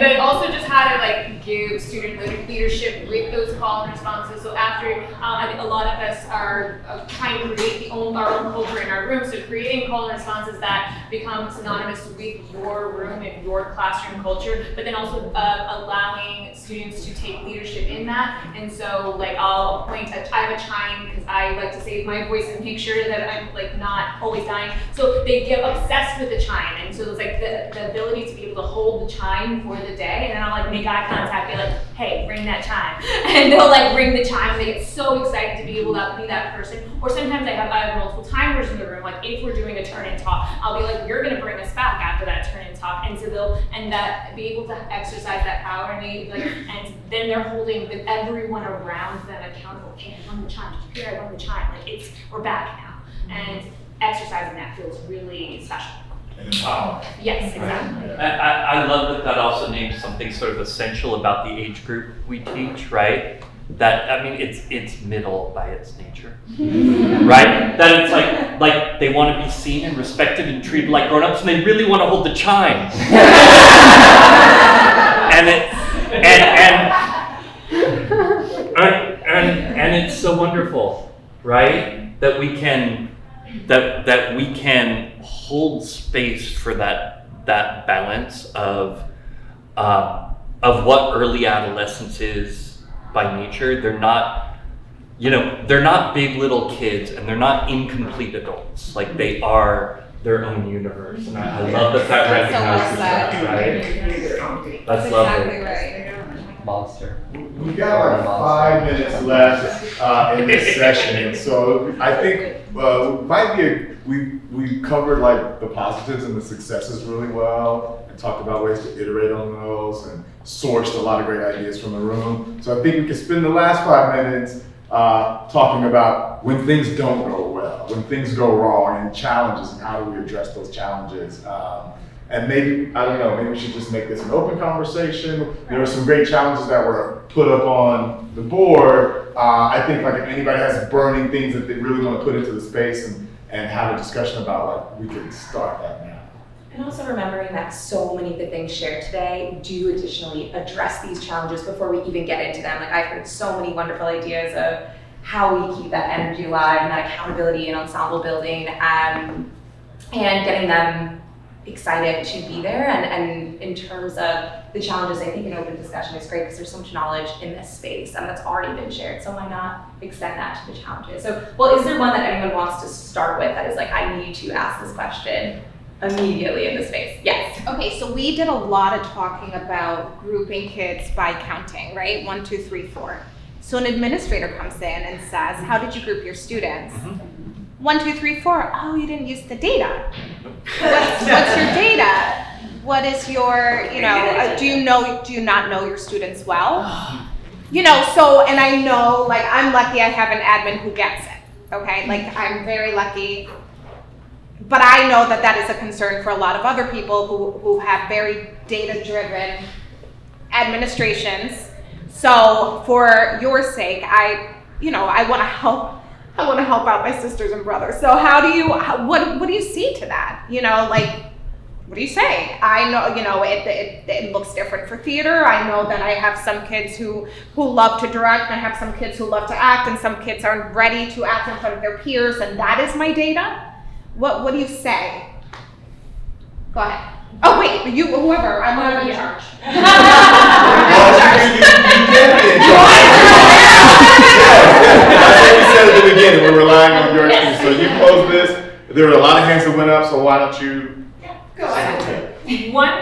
But also just how to like give student leadership with those call and responses. So after, I think a lot of us are trying to create our own culture in our room. So creating call and responses that become synonymous with your room and your classroom culture, but then also allowing students to take leadership in that. And so like I'll point at, I have a chime because I like to save my voice and make sure that I'm like not always dying. So they get obsessed with the chime. And so it's like the ability to be able to hold the chime for the day. And then I'll like make eye contact, be like, hey, ring that chime. And they'll like ring the chime and they get so excited to be able to be that person. Or sometimes I have multiple timers in the room. Like if we're doing a turn and talk, I'll be like, you're gonna bring us back after that turn and talk. And so they'll, and that be able to exercise that power and they like, and then they're holding everyone around them accountable. Hey, I rung the chime, did you hear I rung the chime? Like we're back now. And exercising that feels really special. And empowering. Yes, exactly. I love that also names something sort of essential about the age group we teach, right? That, I mean, it's middle by its nature, right? That it's like they want to be seen and respected and treated like grown-ups, and they really want to hold the chime. and it's so wonderful, right? That we can hold space for that balance of what early adolescence is by nature. They're not big little kids and they're not incomplete adults. Like they are their own universe. And I love that recognizes that, right? That's lovely. Exactly right. Monster. We got like 5 minutes left in this session, so I think we covered like the positives and the successes really well, and talked about ways to iterate on those, and sourced a lot of great ideas from the room. So I think we could spend the last 5 minutes talking about when things don't go well, when things go wrong, and challenges, and how do we address those challenges. And maybe, I don't know, maybe we should just make this an open conversation. There were some great challenges that were put up on the board, I think like if anybody has burning things that they really want to put into the space and have a discussion about, like, we can start that now. And also remembering that so many of the things shared today do additionally address these challenges before we even get into them. Like, I've heard so many wonderful ideas of how we keep that energy alive and that accountability and ensemble building, and getting them excited to be there. And in terms of the challenges, I think an open discussion is great because there's so much knowledge in this space and that's already been shared. So why not extend that to the challenges? So, well, is there one that anyone wants to start with that is like, I need to ask this question immediately in the space? Yes. Okay, so we did a lot of talking about grouping kids by counting, right? 1, 2, 3, 4. So an administrator comes in and says, how did you group your students? 1, 2, 3, 4. Oh, you didn't use the data. What's your data? What is your, do you not know your students well? So, and I know, like, I'm lucky I have an admin who gets it, okay? Like, I'm very lucky. But I know that is a concern for a lot of other people who have very data-driven administrations. So for your sake, I want to help. I want to help out my sisters and brothers. So what do you see to that? What do you say? I know, it looks different for theater. I know that I have some kids who love to direct, and I have some kids who love to act, and some kids aren't ready to act in front of their peers, and that is my data. What do you say? Go ahead. Oh wait, whoever, I'm in charge. You can be in charge. That's what we said at the beginning, we're relying on your expertise. So you close this, there were a lot of hands that went up, so why don't you? Go ahead. One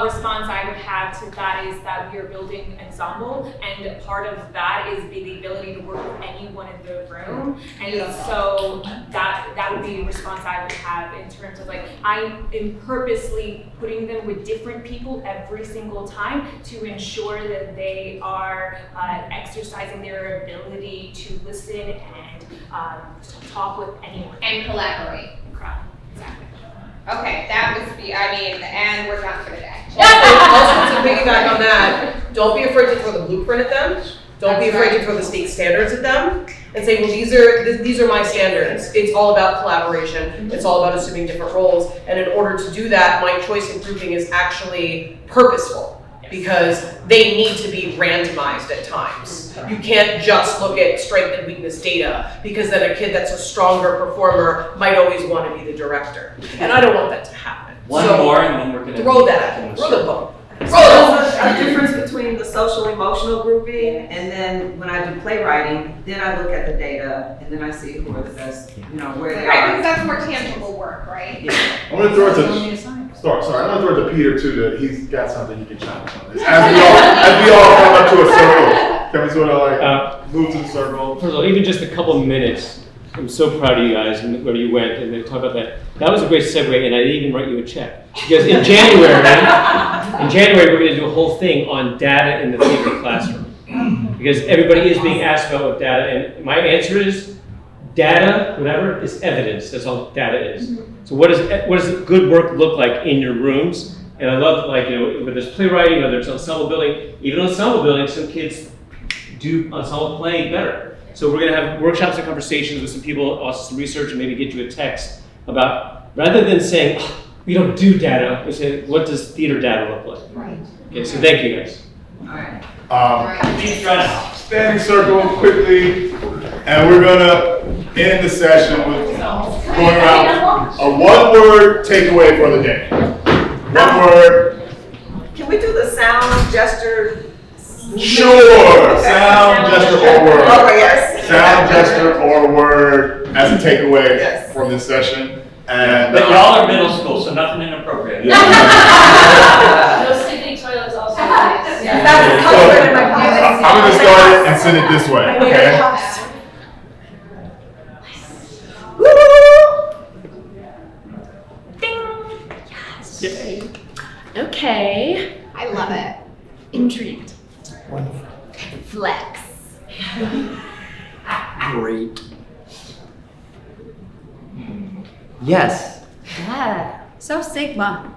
response I would have to that is that we are building an ensemble, and part of that is the ability to work with anyone in the room. And so that would be a response I would have in terms of, like, I am purposely putting them with different people every single time to ensure that they are exercising their ability to listen and talk with anyone. And collaborate. Exactly. Okay, that was and we're done for the day. Also, to piggyback on that, don't be afraid to throw the blueprint at them. Don't be afraid to throw the state standards at them and say, well, these are my standards. It's all about collaboration. It's all about assuming different roles. And in order to do that, my choice in grouping is actually purposeful, because they need to be randomized at times. You can't just look at strength and weakness data, because then a kid that's a stronger performer might always want to be the director. And I don't want that to happen. One more, and then we're going to throw that. Throw the bone. So there's a difference between the social emotional grouping, and then when I do playwriting, then I look at the data and then I see who are the best, where they Right, are. because that's more tangible work, right? Yeah. I'm gonna throw it to I'm gonna throw it to Peter too, that he's got something he can chime in on this. As we all come up to a circle, can we sort of move to the circle? First of all, even just a couple of minutes, I'm so proud of you guys and where you went and they talk about that. That was a great segue, and I didn't even write you a check. Because in January, we're going to do a whole thing on data in the theater classroom. Because everybody is being asked about what data, and my answer is data, whatever, is evidence. That's all data is. So what does good work look like in your rooms? And I love, whether it's playwriting, whether it's ensemble building, even ensemble building, some kids do ensemble play better. So we're going to have workshops and conversations with some people, also some research, and maybe get you a text about, rather than saying, we don't do data, we say, what does theater data look like? Right. Okay, so thank you guys. All right. Standing circle quickly, and we're gonna end the session with going around a one-word takeaway for the day. One word. Can we do the sound gesture? Sure. Sound, gesture, or word. Oh, yes. Sound, gesture, or word as a takeaway from this session. And but y'all are middle school, so nothing inappropriate. Yeah. No sitting toilets also. Yeah. That's a color in my pocket. I'm gonna start it and send it this way, okay? Yes. Yay. Okay. I love it. Intrigued. Wonderful. Flex. Great. Yes. Yeah. So Sigma.